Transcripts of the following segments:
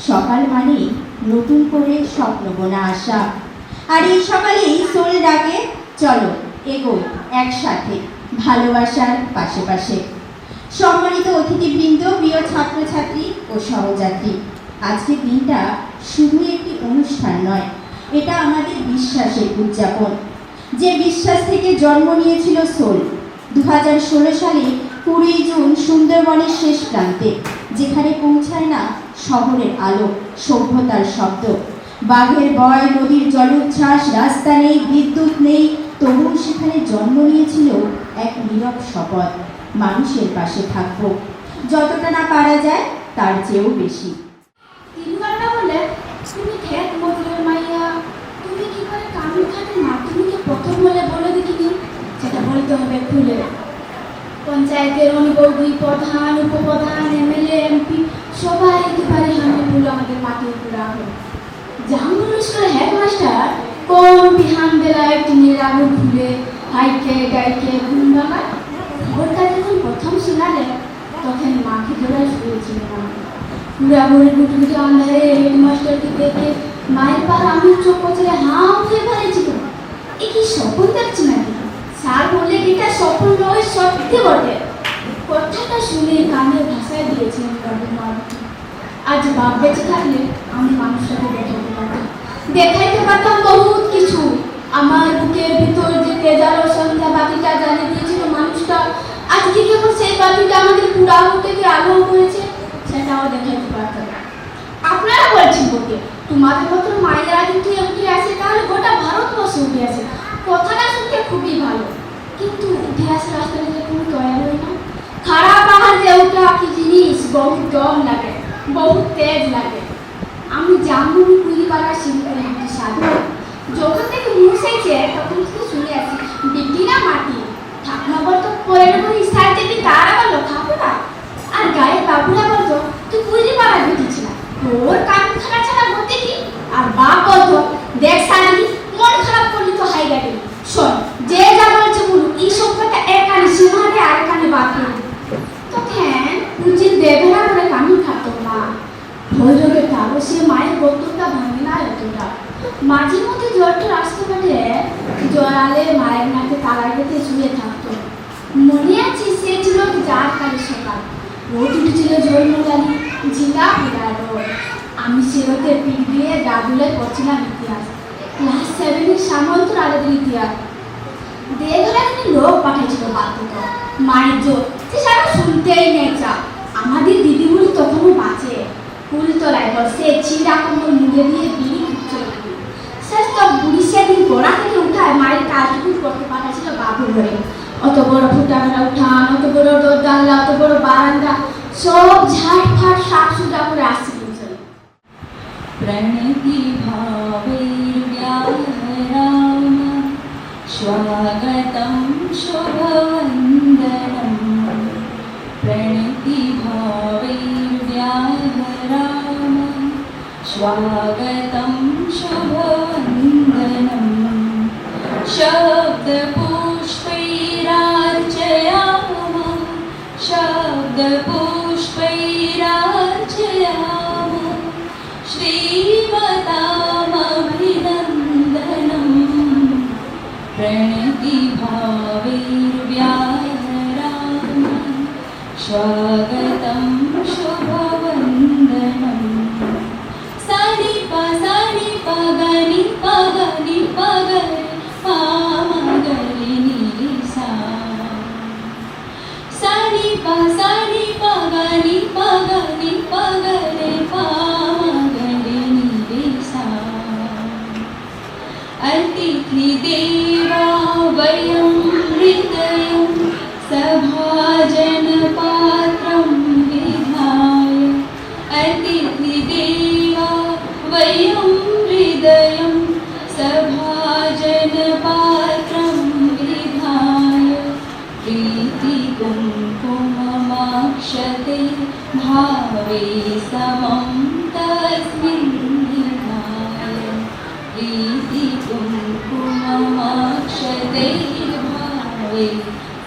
সকাল মানে নতুন করে স্বপ্ন বোনা আশা। আর এই সকালেই সোল ডাকে, চলো এগোই একসাথে ভালোবাসার পাশে পাশে। সম্মানিত অতিথিবৃন্দ, প্রিয় ছাত্রছাত্রী ও সহযাত্রী, আজকের দিনটা শুধু একটি অনুষ্ঠান নয়, এটা আমাদের বিশ্বাসের উদযাপন। যে বিশ্বাস থেকে জন্ম নিয়েছিল সোল 2016 সালে 20 জুন সুন্দরবনের শেষ প্রান্তে, যেখানে পৌঁছায় না শহরের আলো, সভ্যতার শব্দ, বাঘের বয়, নদীর জলোচ্ছ্বাস, রাস্তা নেই, বিদ্যুৎ নেই, তবুও সেখানে জন্ম নিয়েছিল এক নীরব শপথ, মানুষের পাশে থাকবো, যতটা না পারা যায় তার চেয়েও বেশি। তিনবারটা বলে, তুমি খেত মজুরের মাইয়া, তুমি কি করে কামিল খাটের মাধ্যমিকে প্রথম বলে বলে দেখিনি, সেটা বলতে হবে খুলে। পঞ্চায়েতের অনুবর্তী প্রধান, উপপ্রধান, এমএলএ, এমপি সবাই একেবারে হামিপুর আমাদের মাটির পুরা হল। জাহাঙ্গুর স্কুলের হেডমাস্টার কোন বিহান বেলায় টিনের আগুন খুলে হাইকে গাইকে ঘুম ভাঙায়। খবরটা যখন প্রথম শোনালে তখন মাকে ধরে শুয়েছিল পুরা ভরে গুটগুটি অন্ধারে হেডমাস্টারকে দেখে মায়ের পা আমি চোখ কচলে হাঁ হয়ে পড়েছিল। এ কি স্বপ্ন দেখছি নাকি? স্যার বললে এটা স্বপ্ন নয়, সত্যি বটে। কথাটা শুনে কানে ভাষায় দিয়েছিলেন মা। আজ বাপ বেঁচে থাকলে আমি মানুষটাকে দেখাইতে পারতাম বহুত কিছু। আমার বুকের ভিতর যে তেজালো সন্ধ্যা বাতিটা জ্বালিয়ে দিয়েছিল মানুষটা, আজকে কেবল সেই বাতিটা আমাদের পুরা থেকে আলো করেছে, সেটাও দেখাইতে পারতাম। আপনারা বলছেন বটে তোমাদের মতো মায়েরা যদি উঠে আসে তাহলে গোটা ভারতবর্ষে উঠে আসে। কথাটা শুনতে খুবই ভালো, কিন্তু উঠে আসে রাস্তাতে কোনো দয়া হয় না। খারাপ পাহাড় যে ওটা কি জিনিস, বহুত দম লাগে, বহুত তেজ লাগে। আমি জামুনি কুড়িপাড়ার শিল্পের একটি সাধু, যখন থেকে মুছেছে তখন থেকে শুনে আসি বিটি না মাটি ঠাকুমা বলতো পরে নেবো ইস্তার দেবী, তারা বললো খাপুরা। আর গায়ে বাবুরা বলতো তুই কুড়িপাড়ার বিটি ছিল, তোর কান খারাপ ছাড়া বলতে কি। আর বাপ বলতো দেখ সারি মন খারাপ করলি তো হাই গাড়ি। শোন, যে যা বলছে বলুক, এই সভ্যতা এক কানে সিংহারে আর কানে বাকি। তখন পুঁজির দেবেরা করে কানুন খাতো মা ভৈরবে তারও সে মায়ের বক্তব্যটা ভাঙে না এতটা। মাঝে মধ্যে জ্বরটা রাস্তাঘাটে জড়ালে মায়ের নাকে তালা গেতে শুয়ে থাকতো। মনে আছে সে ছিল যার কালে সকাল, রোদ উঠেছিল ঝোলমোলালি, ঝিলা ফেরা রোদ। আমি সেরোতে পিঠ দিয়ে গাদুলে করছিলাম ইতিহাস, ক্লাস 7-এর সামন্ত রাজাদের ইতিহাস। দেড় লোক পাঠিয়েছিল বাধ্যত মায়ের জোর, সে সারা শুনতেই নেই চা। আমাদের দিদিমণি তখনও বাঁচে, ফুলতলায় বসে ছিঁড়া কোমর মুড়ে দিয়ে বিড়ি চলে। শেষ তো বুড়ি সেদিন গোড়া থেকে উঠায় মায়ের কাজটুকু করতে পাঠাচ্ছিল বাবুর ঘরে। অত বড় ফুটাফাটা উঠান, অত বড় দরজানলা, অত বড় বারান্দা, সব ঝাটফাট শাক সুজা করে আসছিল। प्रणति भावैर्व्याहराम स्वागतं शुभवन्दनं। प्रणति भावैर्व्याहराम स्वागतं शुभवन्दनं। शब्दपुष्पैरार्चयामः शब्दपुष्पैरार्चयामः श्रीमतामभिनन्दनं। प्रणति भावैर्व्याहराम स्वागतं शुभवन्दनं। सानि पा गनि पा गनि पा गरे पा मा गरे नि सा। सानि पा गनि पा गनि पा गरे पा मा गरे नि सा। अतिथि देवा वयं हृदयं सभाजन पात्रं विधाय। अतिथि देवा वयं हृदयं सभाजन पात्रं विधाय। प्रीति कुङ्कुममाक्षते भावे समं तस्मिन् निधाय। प्रीति कुङ्कुममाक्षते भावे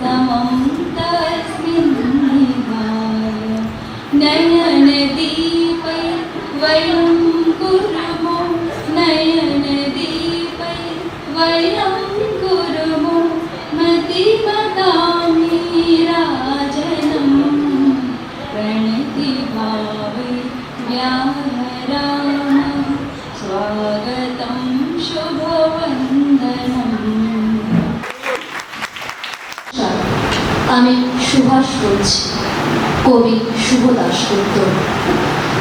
समं तस्मिन् निधाय। नयनदीपै वयं कुर्मो नयनदीपै वयं कुर्मो मतिमतां नीराजनं प्रणतिभावै व्याहरामः स्वागतं शुभवन्दनम्। আমি সুভাষ বলছি, কবি শুভ দাশগুপ্ত।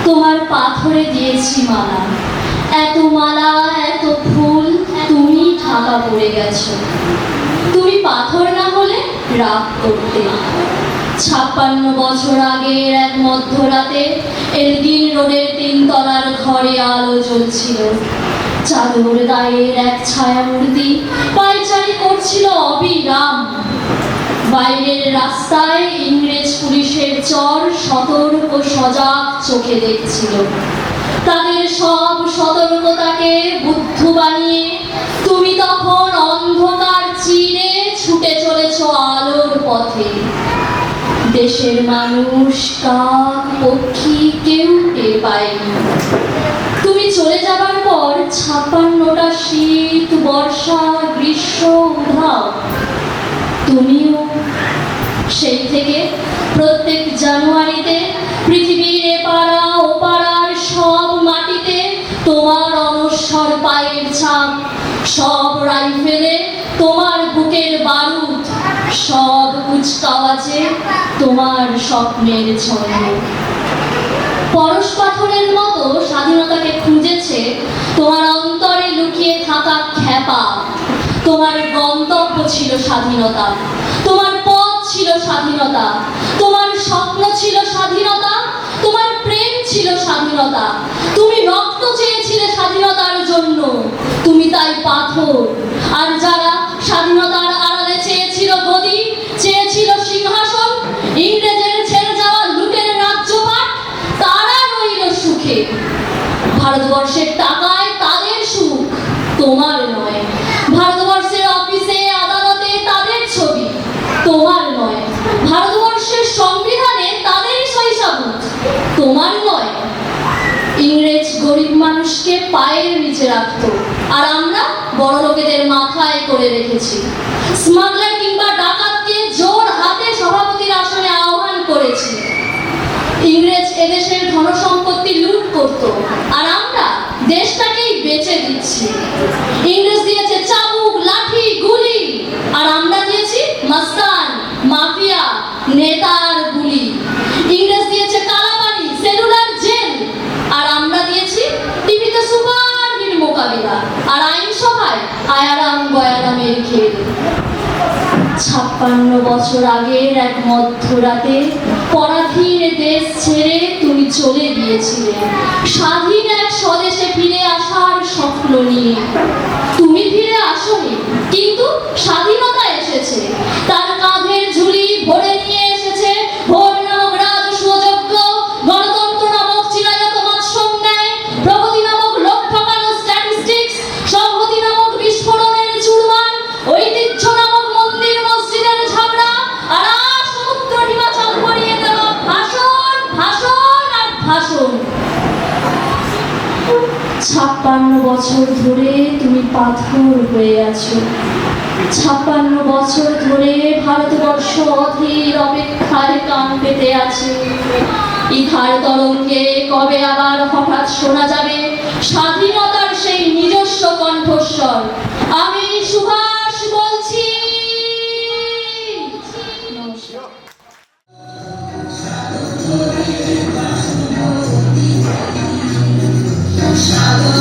তোমার পাথরে দিয়েছি মালা, এত মালা এত ফুল, তুমি ঢাকা পড়ে গেছো। তুমি পাথর না হলে রাগ করতে। 56 বছর আগের এক মধ্যরাতে এলগিন রোডের 3 তলার ঘরে আলো জ্বলছিল। চাদর গায়ের এক ছায়ামূর্তি পায়চারি করছিল অবিরাম। বাইরের রাস্তায় ইংরেজ পুলিশের চর সতর্ক সজাগ চোখে দেখছিল। তাদের সব সতর্কতাকে বুদ্ধ বানিয়ে তুমি তখন অন্ধকার চিরে ছুটে চলেছ আলোর পথে। দেশের মানুষ, কাক, পক্ষী কেউ টের পায়নি। তুমি চলে যাবার পর 56টা শীত, বর্ষা, গ্রীষ্ম, উধাও। তুমিও সেই থেকে প্রত্যেক জানুয়ারিতে পৃথিবীর এপাড়া ওপাড়ার সব মাটিতে তোমার অনশ্বর পায়ের ছাপ, সব রাইফেলে তোমার বুকের বারুদ, সব কুচকাওয়াজে তোমার স্বপ্নের ছন্দ। পরশ পাথরের মতো স্বাধীনতাকে খুঁজেছে তোমার অন্তরে লুকিয়ে থাকা খ্যাপা। তোমার গন্তব্য ছিল স্বাধীনতা, তোমার পথ ছিল স্বাধীনতা, তোমার স্বপ্ন ছিল স্বাধীনতা, তোমার প্রেম ছিল স্বাধীনতা। তুমি রক্ত চেয়েছিলে স্বাধীনতার জন্য, তুমি তাই পাথর। আর যারা স্বাধীনতার আড়ালে চেয়েছিল গদি, চেয়েছিল সিংহাসন, ইংরেজের ছেড়ে যাওয়া লুটের রাজ্যপাট, তারা রইল সুখে। ভারতবর্ষের টাকায় তাদের সুখ, তোমার নয়। ভারতবর্ষের অফিসে আদালতে তাদের ছবি, তোমার নয়। ভারতবর্ষের সংবিধানে তাদেরই শৈশাভূত, তোমার নয়। ইংরেজ গরিব মানুষকে পায়ের নিচে রাখত, আর আমরা বড় লোকেদের মাথায় করে রেখেছি। স্মাগলার কিংবা ডাকাতকে জোর হাতে সভাপতির আসনে আহ্বান করেছি। ইংরেজ এদেশের ধনসম্পত্তি লুট করত, আর আমরা দেশটাকেই বেচে দিচ্ছি। ইংরেজ দিয়েছে চাবুক, লাঠি, গুলি, আর আমরা দিয়েছি মাস্তান, মাফিয়া, নেতার গুলি। ইংরেজ দিয়েছে কালাপানি, সেলুলার জেল, আর আমরা দিয়েছি টিভিতে সুপারহিট মোকাবিলা, আর আইনসভায় আয়ারাম গয়ারামের খেল। 56 বছর আগের এক মধ্যরাতে পরাধীন দেশ ছেড়ে তুমি চলে গিয়েছিলে স্বাধীন এক স্বদেশে ফিরে আসার স্বপ্ন নিয়ে। তুমি ফিরে আসোনি, কিন্তু স্বাধীনতা এসেছে। তার কাঁধের ঝুলি ভরে নিয়ে এসেছে ভোট নামক রাজস্ব যোগ্য, গণতন্ত্র নামক চিরায়ত মাৎসম ন্যায়, প্রগতি নামক লোক ঠকানো স্ট্যাটিস্টিক্স, সংহতি নামক বিস্ফোরণের চুরমার, ঐতিহ্য নামক মন্দির মসজিদের ঝগড়া, আর সমুদ্র হিমাচল ভরিয়ে দেওয়া ভাষণ, ভাষণ আর ভাষণ। 56 বছর ধরে তুমি পাথর হয়ে আছো। 56 বছর ধরে ভারতবর্ষ অধীর অপেক্ষায় কান পেতে আছে। ইথার তরঙ্গে কবে আবার হঠাৎ শোনা যাবে স্বাধীনতার সেই নিজস্ব কণ্ঠস্বর। আমি সুভাষ বলছি। নমস্কার। Shadow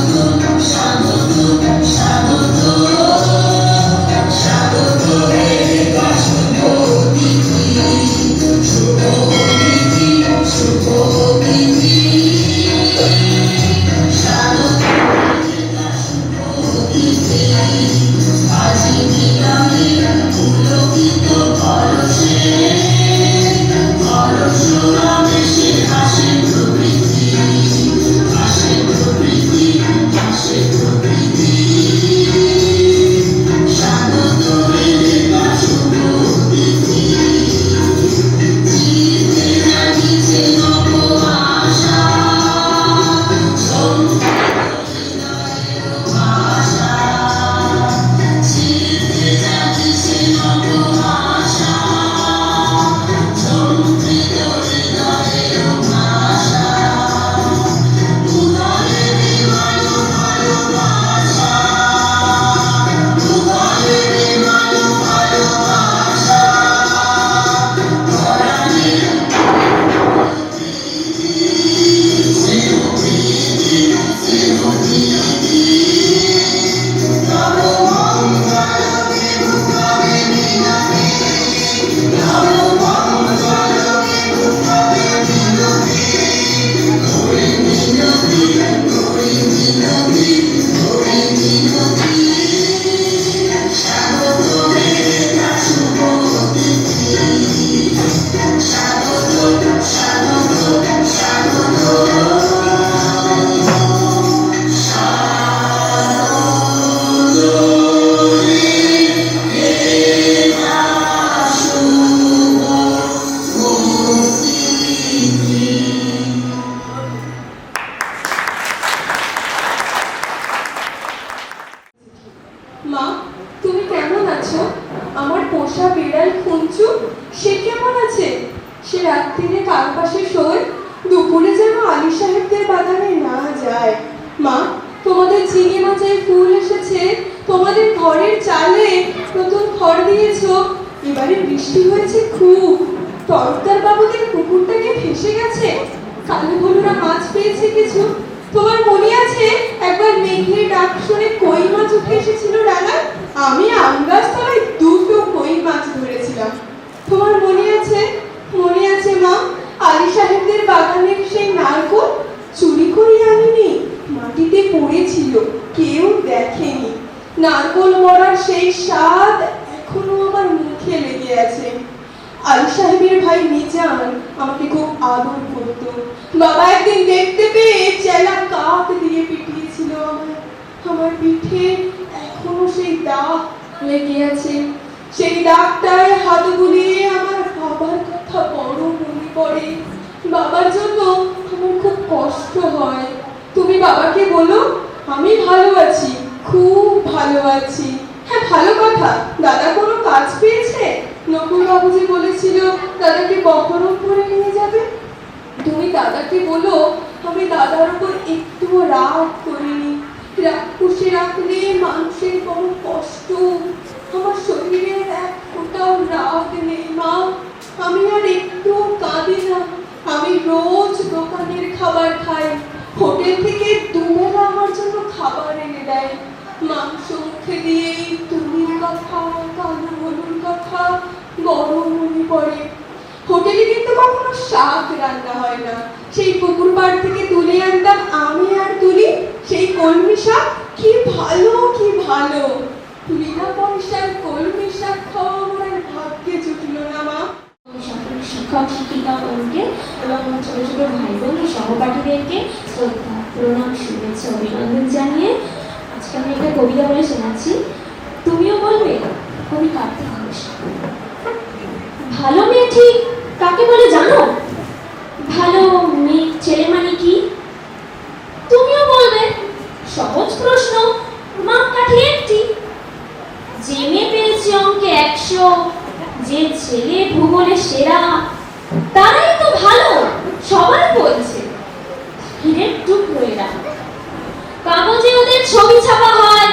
পোষা বিড়াল খুঞ্চু, সে কেমন আছে? সে রাত্রিরে কার পাশে শোয়? দুপুরে যেন আলী সাহেবদের বাগানে না যায়। মা, তোমাদের ঝিঙে মাচায় ফুল এসেছে, তোমাদের ঘরের চালে নতুন খড় দিয়েছো, এবারে বৃষ্টি হয়েছে খুব। তরফদার বাবুদের পুকুরটাকে ভেসে গেছে, কালো ভলুরা মাছ পেয়েছে কিছু। তোমার মনে আছে একবার মেঘের ডাক শুনে কই মাছ উঠে এসেছিল ডাঙায়? আমি আম গাছ তলায় দুটো কই মাছ ধরেছিলাম। তোমার মনে আছে? মনে আছে মা, আলী সাহেবদের বাগানের সেই নারকোল চুরি করে আনিনি, মাটিতে পড়েছিল, কেউ দেখেনি। নারকোল মরার সেই স্বাদ এখনো আমার মুখে লেগে আছে। আলী সাহেবের ভাই মিজান আমাকে খুব আদর করত। বাবা একদিন দেখতে পেয়ে চেলা কাক দিয়ে পিটিয়েছিল আমার পিঠে এখনো সেই দাগ লেগে আছে। সেই দাগটায় হাত বুলিয়ে আমার বাবার কথা বড় মনে পড়ে। বাবার জন্য আমার খুব কষ্ট হয়। তুমি বাবাকে বলো আমি ভালো আছি, খুব ভালো আছি। হ্যাঁ, ভালো কথা, দাদা কোনো কাজ পেয়েছে? নকুল বাবুজি বলেছিল দাদাকে বহরমপুরে নিয়ে যাবে। তুমি দাদাকে বলো আমি দাদার উপর একটুও রাগ করিনি। রাগ পুষে রাখলে মানুষের কোনো কষ্ট, আমার শরীরের এক ফোঁটাও রাগ নেই মা। আমি আর একটু কাঁদি না। আমি রোজ দোকানের খাবার খাই, হোটেল থেকে দুবেলা আমার জন্য খাবার এনে দেয়। মাংস মুখে দিয়েই তুমির কথা, কালো বলুর কথা বড় মনে পড়ে। হোটেলে কিন্তু কখনো শাক রান্না হয় না, সেই পুকুর পাড় থেকে তুলে আনতাম আমি আর তুলি সেই কলমি শাক। কি ভালো, কি ভালো! বিনা পয়সার কলমি শাক খাওয়া আমার আর ভাগ্যে জুটল না মা। সকল শিক্ষক শিক্ষিকাগণকে এবং ছোট ছোট ভাই বোন সহপাঠীদেরকে শ্রদ্ধা, প্রণাম, শুভেচ্ছা, অভিনন্দন জানিয়ে আজকে আমি একটা কবিতা বলে শোনাচ্ছি। তুমিও বলবে? কবি কার্তিক ঘোষ। ভালো মেয়ে ঠিক কাকে বলে জানো? ভালো মেয়ে ছেলে মানে কি? তুমিও বলবে সহজ প্রশ্ন, মাপকাঠি একটি। যে মেয়ে পেয়েছে অঙ্কে 100, যে ছেলে ভূগোলে সেরা, তারাই তো ভালো, সবাই বলছে। হীরের টুকরো এরা। কাগজে ওদের ছবি ছাপা হয়,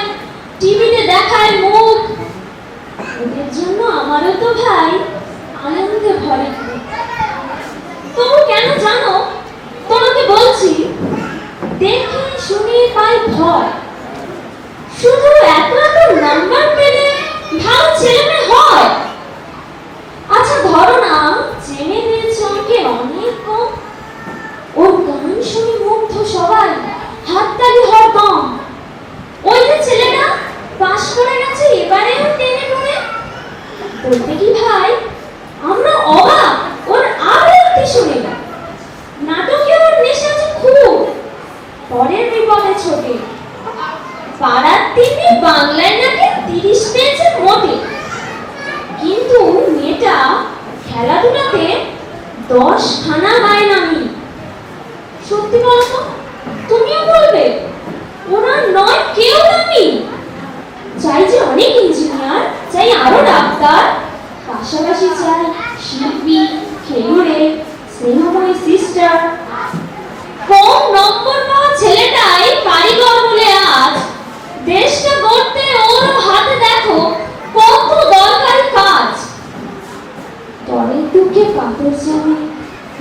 টিভিতে দেখায় মুখ। ওদের জন্য আমারও তো ভাই আনন্দে ভরে। তবু কেন জানো তোমাকে বলছি, দেখে শুনে পাই ভয়। শুধু এত এত নাম্বার পেলে ভালো ছেলে মেয়ে হয়? আচ্ছা ধরো না জেনে দিয়েছে অঙ্কে অনেক কম, ওর গান শুনে মুগ্ধ সবাই, হাততালি হরদম। ওই যে ছেলেটা পাশ করে গেছে এবারেও টেনে টুনে। বলতে কি ভাই আমরা অবাক ওর আবৃত্তি শুনে। নাটকে ওর নেশা আছে খুব, পরের বিপদে ছোটে। পাড়ার তিনি বাংলায় নাকি 30 পেয়েছে মোটে। কিন্তু মেয়েটা খেলাধুলাতে 10 খানা গায় নামি। সত্যি বলতো, তুমিও বলবে ওরা নয় কেউ দামি। চাই যে অনেক ইঞ্জিনিয়ার, চাই আরো ডাক্তার, পাশাপাশি চাই শিল্পী, খেলুড়ে, স্নেহময়ী সিস্টার। কম নম্বর পাওয়া ছেলেটাই কারিগর বলে আজ দেশটা গড়তে ওর হাতে দেখো কত দরকারি কাজ। পরের দুঃখে কাতর জানে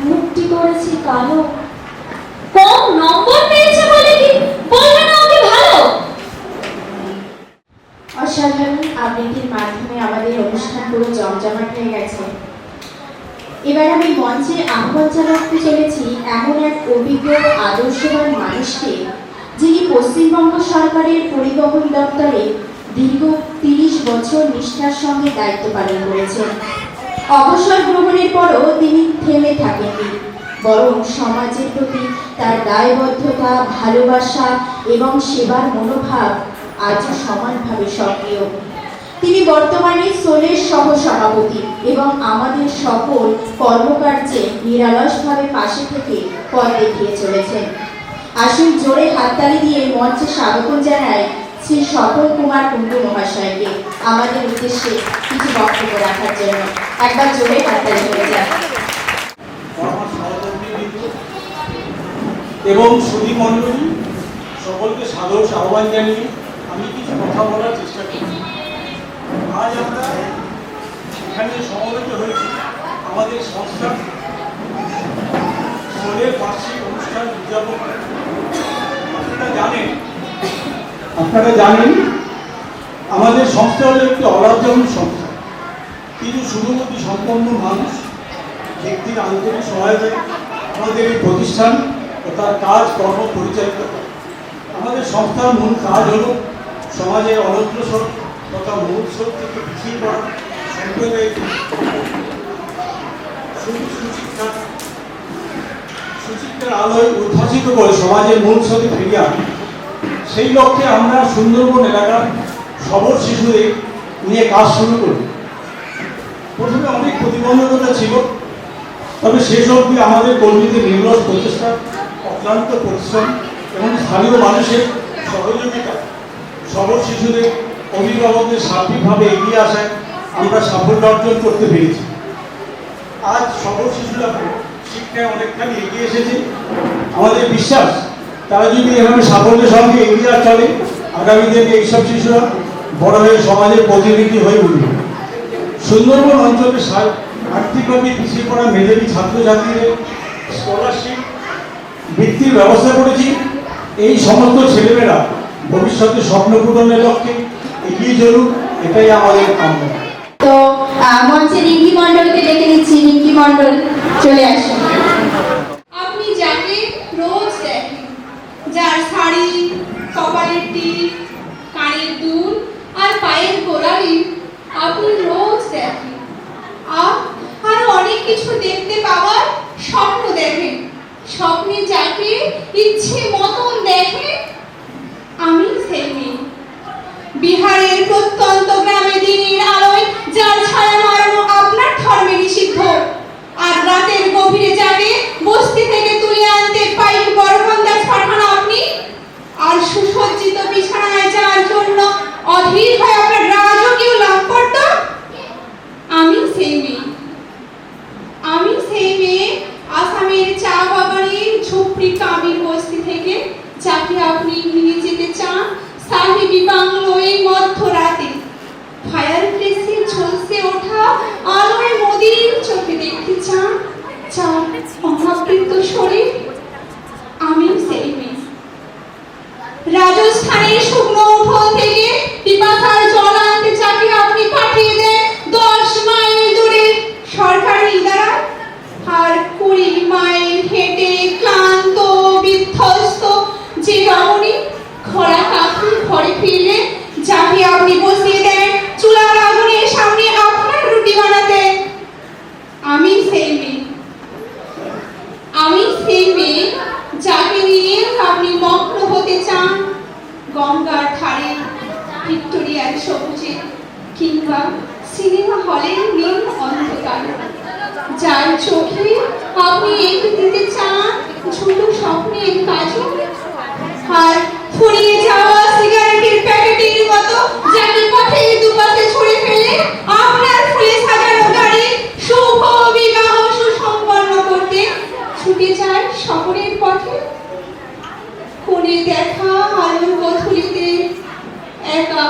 মুক্তি করেছে কালো। কম নম্বর পেয়েছে বলে কি বলবে না ওকে ভালো? অসাধারণ আবৃত্তির মাধ্যমে আমাদের অনুষ্ঠান পুরো জমজমাট হয়ে গেছে। এবার আমি মঞ্চে আহ্বান জানাতে চলেছি এমন এক অভিজ্ঞ আদর্শবান মানুষকে, যিনি পশ্চিমবঙ্গ সরকারের পরিবহন দপ্তরে দীর্ঘ 30 বছর নিষ্ঠার সঙ্গে দায়িত্ব পালন করেছেন। অবসর গ্রহণের পরও তিনি থেমে থাকেননি, বরং সমাজের প্রতি তার দায়বদ্ধতা, ভালোবাসা এবং সেবার মনোভাব আজও সমানভাবে সক্রিয়। তিনি বর্তমানে সোলের সহ-সভাপতি এবং আমাদের সকল কর্মকার্যে নিরলসভাবে পাশে থেকে পথ দেখিয়ে চলেছেন। আসুন জোরে হাততালি দিয়ে মঞ্চে স্বাগত জানাই শ্রী সফল কুমার কুণ্ডু মহাশয়কে আমাদের উদ্দেশ্যে কিছু বক্তব্য রাখার জন্য একবার জোরে হাততালি হয়ে যায়। আমার সহকর্মীবৃন্দ এবং সুধী মণ্ডলী সকলকে সাদর আহ্বান জানিয়ে আমি কিছু কথা বলার চেষ্টা করি। আজ আমরা এখানে সমবেত হয়েছি আমাদের সংস্থা সোলের বার্ষিক অনুষ্ঠান উদযাপন করে। আপনারা জানেন আমাদের সংস্থা হলো একটি অলাভজনক সংস্থা, কিছু শুধুমতি সম্পন্ন মানুষ ব্যক্তির আন্তরিক সহায়তায় আমাদের এই প্রতিষ্ঠান ও তার কাজ কর্ম পরিচালিত করে। আমাদের সংস্থার মূল কাজ হল সমাজের অনগ্রসর তথা মূল স্রোত থেকে পিছিয়ে পড়া সম্প্রদায়কে সুশিক্ষার আলোয় উদ্ভাসিত করে সমাজের মূল স্রোতে ফিরিয়ে আনে। সেই লক্ষ্যে আমরা সুন্দরবন এলাকার সবল শিশুদের নিয়ে কাজ শুরু করি। প্রথমে অনেক প্রতিবন্ধকতা ছিল, তবে শেষ অবধি আমাদের কর্মীদের নির্লস প্রচেষ্টা, অক্লান্ত পরিশ্রম এবং স্থানীয় মানুষের সহযোগিতা সবল শিশুদের অভিভাবকদের সার্বিকভাবে এগিয়ে আসায় আমরা সাফল্য অর্জন করতে পেরেছি। আজ সবল শিশুরা শিক্ষায় অনেকখানি এগিয়ে এসেছে। আমাদের বিশ্বাস তারা যদি এভাবে সাফল্যের সঙ্গে এগিয়ে চলে, আগামী দিনে এইসব শিশুরা বড় হয়ে সমাজের প্রতিনিধি হয়ে উঠবে। সুন্দরবন অঞ্চলে আর্থিকভাবে পিছিয়ে পড়া মেধাবী ছাত্রছাত্রীদের স্কলারশিপ বৃত্তির ব্যবস্থা করেছি। এই সমস্ত ছেলেমেয়েরা ভবিষ্যতে স্বপ্ন পূরণের লক্ষ্যে এগিয়ে চলুক, এটাই আমাদের কামনা। তো মঞ্চে রিঙ্কি মণ্ডলকে ডেকে নিচ্ছি। রিঙ্কি মণ্ডল চলে আসুন। আপনি যাকে রোজ দেখেন, যার শাড়ি, কপালের টিপ, কানের দুল আর পায়ের গোড়ালি আপনি রোজ দেখেন, আর অনেক কিছু দেখতে পাওয়ার স্বপ্ন দেখেন। স্বপ্নে যাকে ইচ্ছে মতন দেখেন, আমি সেই মেয়ে। বিহারের প্রত্যন্ত গ্রামে দিনের আলোয় যার ছায়া মারানো আপনার ধর্মে নিষিদ্ধ, আর রাতের গভীরে যাকে বস্তি থেকে তুলে আনতে পাইক বরবন্দাজ পাঠান আপনি, আর সুসজ্জিত বিছানায় যার জন্য অধীর হয় আপনার রাজকীয় লাম্পট্য, আমি সেই মেয়ে। আমি সেই মেয়ে আসামের চা বাগানের ঝুপড়ি কামির বস্তি থেকে যাকে আপনি নিয়ে যেতে চান সাহেবি বাংলো এই মধ্যরাতে। ফায়ার প্লেসে ঝলসে ওঠা আলোয় মোদির চোখে দেখতে চান চান অনাবৃত শরীর, আমি সেই মেয়ে। রাজস্থানের শুকনো উঠোন থেকে পিপাসার জল আনতে যাকে আপনি পাঠিয়ে দেন 10 মাইল দূরে সরকারি ইদারা, আর 20 মাইল হেঁটে ক্লান্ত বিধ্বস্ত যে রমণী খরা কাকি ঘরে ফিরলে যাকে আপনি বসিয়ে দেন চুলার আগুনের সামনে আপনার রুটি বানাতে, আমি সেই মেয়ে। আমি সেই মেয়ে যাকে নিয়ে আপনি মগ্ন হতে চান গঙ্গার ধারে ভিক্টোরিয়ার সবুজে কিংবা সিনেমা হলের নীল অন্ধকার, যার চোখে আপনি এঁকে দিতে চান ছোট স্বপ্নের কাজল, আর ফুরিয়ে যাওয়া সিগারেটের প্যাকেটের মতো যাকে পথে দুপাশে ছুঁড়ে ফেলে আপনার ফুলে সাজানো গাড়ি শুভ বিবাহ সুসম্পন্ন করতে ছুটে যায় শহরের পথে। কোণে দেখা আলোর গধূলিতে একা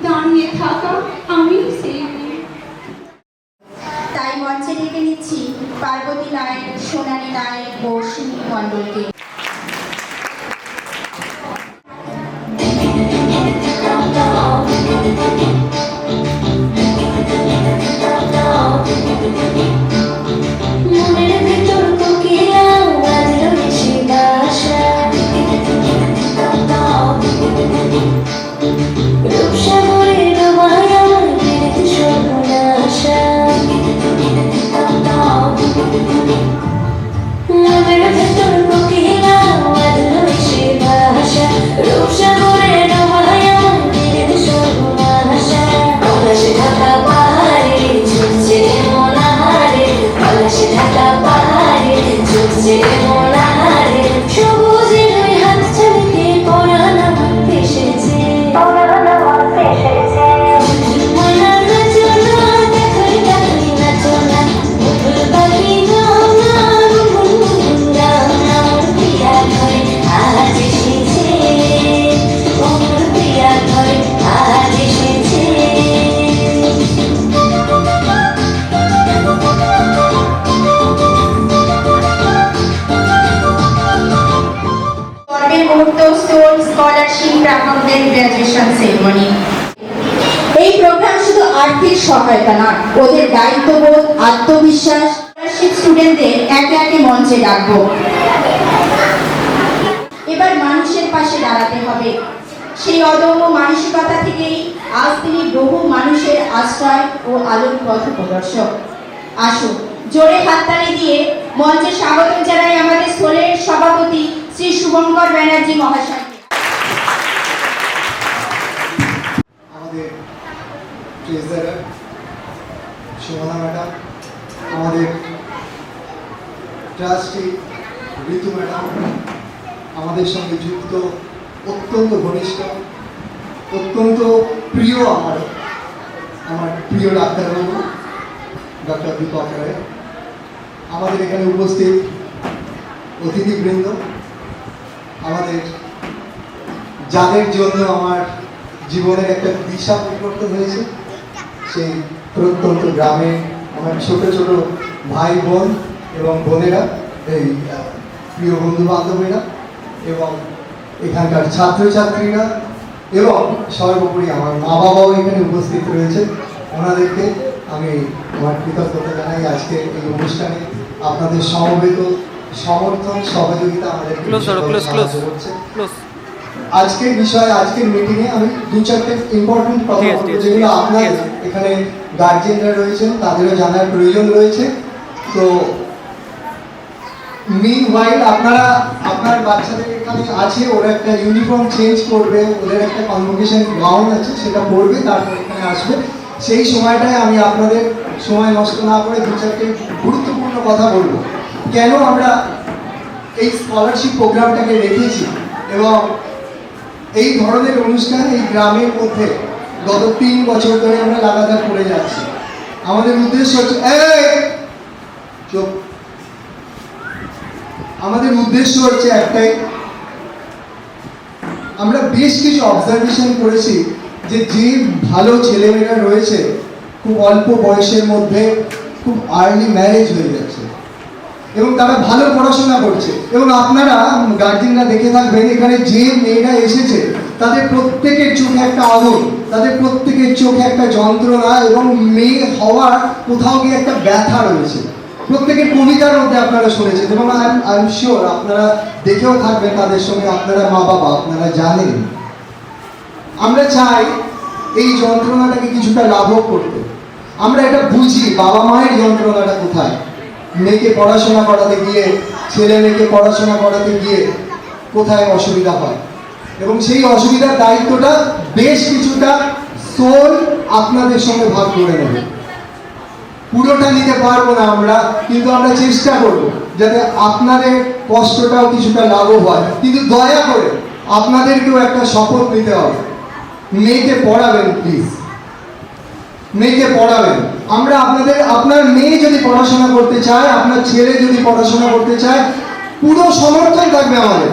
দাঁড়িয়ে থাকা আমি সেই মেয়ে। তাই মঞ্চে ডেকে নিচ্ছি পার্বতী নায়ক, সোনালী নায়ক ও সুনীল মণ্ডলকে। মনের ভেতর কোকিলা বাজলো এসে বাসা, রূপসাগরের মায়া পরের মুহূর্ত সোল স্কলারশিপ প্রাপকদের গ্র্যাজুয়েশন সেরেমনি। এই প্রোগ্রাম শুধু আর্থিক সহায়তা নয়, ওদের দায়িত্ববোধ, আত্মবিশ্বাস, স্কলারশিপ স্টুডেন্টদের একে একে মঞ্চে ডাকবো। এবার মানুষের পাশে দাঁড়াতে হবে। সেই অদম্য মানসিকতা থেকেই আজ তিনি বহু মানুষের আশ্রয় ও আলোর পথ প্রদর্শক। আসুন জোরে হাততালি দিয়ে মঞ্চে স্বাগত জানাই আমাদের সোলের সভাপতি শ্রী শুভঙ্কর ব্যানার্জি মহাশয়। আমাদের ট্রেজারার সুমনা ম্যাডাম, আমাদের ট্রাস্টি ঋতু ম্যাডাম, আমাদের সঙ্গে যুক্ত অত্যন্ত ঘনিষ্ঠ, অত্যন্ত প্রিয় আমার প্রিয় ডাক্তারবাবু ডক্টর দীপক রায়, আমাদের এখানে উপস্থিত অতিথিবৃন্দ, আমাদের যাদের জন্য আমার জীবনের একটা দিশা পরিবর্তন হয়েছে, সেই প্রত্যন্ত গ্রামে আমার ছোট ছোট ভাই বোন এবং বোনেরা, এই প্রিয় বন্ধু বান্ধবীরা এবং এখানকার ছাত্রছাত্রীরা এবং সর্বোপরি আমার মা বাবাও এখানে উপস্থিত রয়েছে, ওনাদেরকে আমি আমার কৃতজ্ঞতা জানাই। আজকে এই অনুষ্ঠানে আপনাদের সমবেত সমর্থন সহযোগিতা আমাদেরকে সাহায্য করছে। আজকের বিষয়, আজকের মিটিংয়ে আমি দু চারটে ইম্পর্টেন্ট কথা বলবো, যেগুলো আপনার এখানে গার্জেনরা রয়েছেন তাদেরও জানার প্রয়োজন রয়েছে। তো মিনওয়াইল আপনারা আপনার বাচ্চাদের এখানে আছে, ওরা একটা ইউনিফর্ম চেঞ্জ করবে, ওদের একটা কনভোকেশন গাউন আছে, সেটা পরবে, তারপর এখানে আসবে। সেই সময়টায় আমি আপনাদের সময় নষ্ট না করে দু চারটে গুরুত্বপূর্ণ কথা বলবো। কেন আমরা এই স্কলারশিপ প্রোগ্রামটাকে রেখেছি এবং এই ধরনের অনুষ্ঠান এই গ্রামের মধ্যে গত 3 বছর ধরে আমরা লাগাতার করে যাচ্ছি। আমাদের উদ্দেশ্য হচ্ছে একটাই, আমরা বেশ কিছু অবজারভেশন করেছি যে ভালো ছেলেমেয়েরা রয়েছে খুব অল্প বয়সের মধ্যে খুব আর্লি ম্যারেজ হয়ে যাচ্ছে এবং তারা ভালো পড়াশোনা করছে। এবং আপনারা গার্জেনরা দেখে থাকবেন, এখানে যে মেয়েরা এসেছে তাদের প্রত্যেকের চোখে একটা আগুন, তাদের প্রত্যেকের চোখে একটা যন্ত্রণা এবং মেয়ে হওয়ার কোথাও গিয়ে একটা ব্যথা রয়েছে। প্রত্যেকের কবিতার মধ্যে আপনারা শুনেছেন এবং আই এম শিওর আপনারা দেখেও থাকবেন তাদের সঙ্গে, আপনারা মা বাবা, আপনারা জানেন। আমরা চাই এই যন্ত্রণাটাকে কিছুটা লাঘব করতে। আমরা এটা বুঝি বাবা মায়ের যন্ত্রণাটা কোথায়। মেয়েকে পড়াশোনা করাতে গিয়ে, ছেলে মেয়েকে পড়াশোনা করাতে গিয়ে কোথায় অসুবিধা হয়, এবং সেই অসুবিধার দায়িত্বটা বেশ কিছুটা সোল আপনাদের সঙ্গে ভাগ করে নেবে। পুরোটা নিতে পারবো না আমরা, কিন্তু আমরা চেষ্টা করব যাতে আপনাদের কষ্টটাও কিছুটা লাঘব হয়। কিন্তু দয়া করে আপনাদেরকেও একটা শপথ নিতে হবে, মেয়েকে পড়াবেন প্লিজ, মেয়েকে পড়াবেন। আমরা আপনার মেয়ে যদি পড়াশোনা করতে চায়, আপনার ছেলে যদি পড়াশোনা করতে চায়, পুরো সমর্থন থাকবে আমাদের।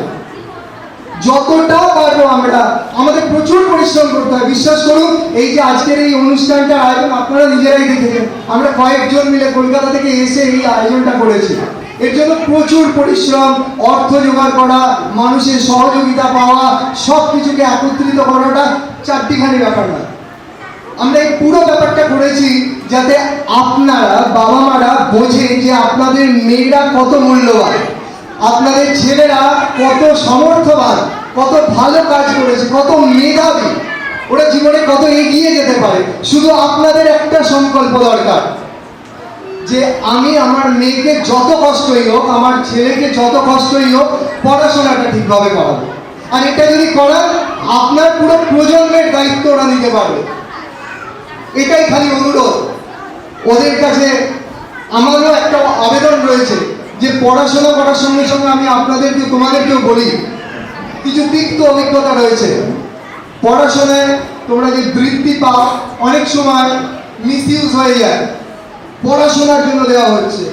যতটা পারবো আমরা, আমাদের প্রচুর পরিশ্রম করতে হয়। বিশ্বাস করুন, এই যে আজকের এই অনুষ্ঠানটার আয়োজন আপনারা নিজেরাই দেখেছেন, আমরা কয়েকজন মিলে কলকাতা থেকে এসে এই আয়োজনটা করেছি। এর জন্য প্রচুর পরিশ্রম, অর্থ জোগাড় করা, মানুষের সহযোগিতা পাওয়া, সব কিছুকে একত্রিত করাটা চারটিখানি ব্যাপার না। আমরা এই পুরো ব্যাপারটা করেছি যাতে আপনারা বাবা মারা বোঝে যে আপনাদের মেয়েরা কত মূল্যবান, আপনাদের ছেলেরা কত সমর্থবান, কত ভালো কাজ করেছে, কত মেধাবী, ওরা জীবনে কত এগিয়ে যেতে পারে। শুধু আপনাদের একটা সংকল্প দরকার যে আমি আমার মেয়েকে যত কষ্টই হোক, আমার ছেলেকে যত কষ্টই হোক, পড়াশোনাটা ঠিকভাবে করাবো। আর এটা যদি করান, আপনার পুরো প্রজন্মের দায়িত্ব ওরা নিতে পারবে। এটাই খালি অনুরোধ ওদের কাছে। আমারও একটা আবেদন রয়েছে যে পড়াশোনা করার সঙ্গে সঙ্গে আমি তোমাদেরকেও বলি, কিছু তিক্ত অভিজ্ঞতা রয়েছে। পড়াশোনায় তোমরা যে বৃত্তি পাও, অনেক সময় মিসইউজ হয়ে যায়। পড়াশোনার জন্য দেওয়া হচ্ছে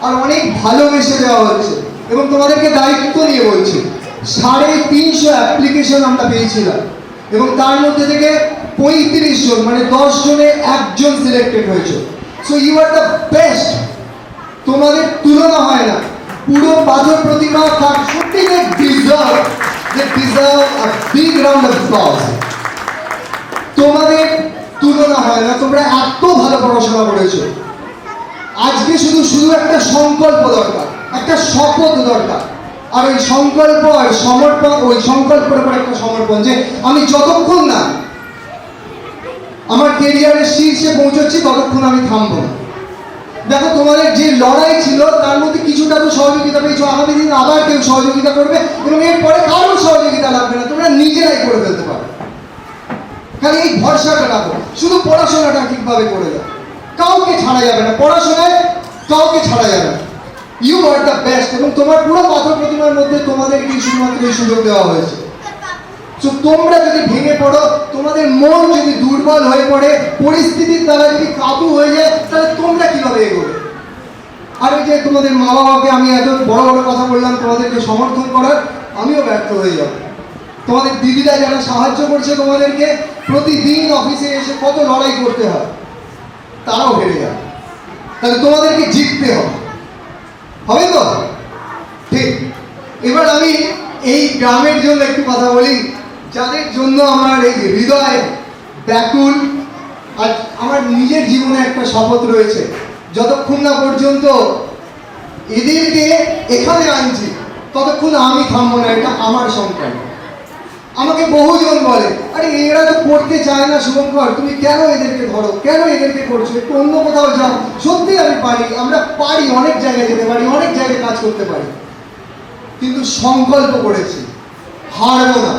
আর অনেক ভালোবেসে দেওয়া হচ্ছে। এবং তোমাদেরকে দায়িত্ব নিয়ে বলছি, 350 অ্যাপ্লিকেশন আমরা পেয়েছিলাম এবং তার মধ্যে থেকে 35 জন, মানে 10 জনে 1 জন সিলেক্টেড হয়েছে। So you are the best, তোমাদের তুলনা হয় না। পুরো পাথর প্রতিভা সত্যি deserve deserve a big round of applause. তোমাদের তুলনা হয় না, তোমরা এত ভালো পড়াশোনা করেছো। আজকে শুধু একটা সংকল্প দরকার, একটা শপথ দরকার, আর ওই সংকল্প আর সমর্পণ, ওই সংকল্পের উপর একটা সমর্পণ, যে আমি যতক্ষণ না আমার কেরিয়ারের শীর্ষে পৌঁছচ্ছি ততক্ষণ আমি থামবো না। দেখো, তোমাদের যে লড়াই ছিল তার মধ্যে কিছুটা তো সহযোগিতা পেয়েছো, আগামী দিন আবার কেউ সহযোগিতা করবে এবং এরপরে কারোর সহযোগিতা লাগবে না, তোমরা নিজেরাই করে ফেলতে পারো। খালি এই ভরসাটা রাখো, শুধু পড়াশোনাটা ঠিকভাবে করে দাও, কাউকে ছাড়া যাবে না, পড়াশোনায় কাউকে ছাড়া যাবে না। ইউ আর দ্য বেস্ট, এবং তোমার পুরো পাথর প্রতিমার মধ্যে তোমাদেরকে শুধুমাত্র এই সুযোগ দেওয়া হয়েছে। তো তোমরা যদি ভেঙে পড়ো, তোমাদের মন যদি দুর্বল হয়ে পড়ে, পরিস্থিতির দ্বারা যদি কাবু হয়ে যায়, তাহলে তোমরা কিভাবে এগোবে? আর এই যে তোমাদের মা বাবাকে আমি এত বড় বড় কথা বললাম তোমাদেরকে সমর্থন করার, আমিও ব্যর্থ হয়ে যাব। তোমাদের দিদিরা যারা সাহায্য করছে তোমাদেরকে, প্রতিদিন অফিসে এসে কত লড়াই করতে হয়, তারাও হেরে যাবে। তাহলে তোমাদেরকে জিততে হবে, হবে তো? ঠিক। এবার আমি এই গ্রামের জন্য একটু কথা বলি, যাদের জন্য আমার এই হৃদয় ব্যাকুল। আর আমার নিজের জীবনে একটা শপথ রয়েছে, যতক্ষণ না পর্যন্ত এদেরকে এখানে আনছি ততক্ষণ আমি থামবো না, এটা আমার সংকল্প। আমাকে বহুজন বলে, আরে এরা তো পড়তে চায় না শুভঙ্কর, তুমি কেন এদেরকে ধরো, কেন এদেরকে করছো, একটু অন্য কোথাও যাও। সত্যি আমি পারি, আমরা পারি, অনেক জায়গায় যেতে পারি, অনেক জায়গায় কাজ করতে পারি, কিন্তু সংকল্প করেছি হারবো না,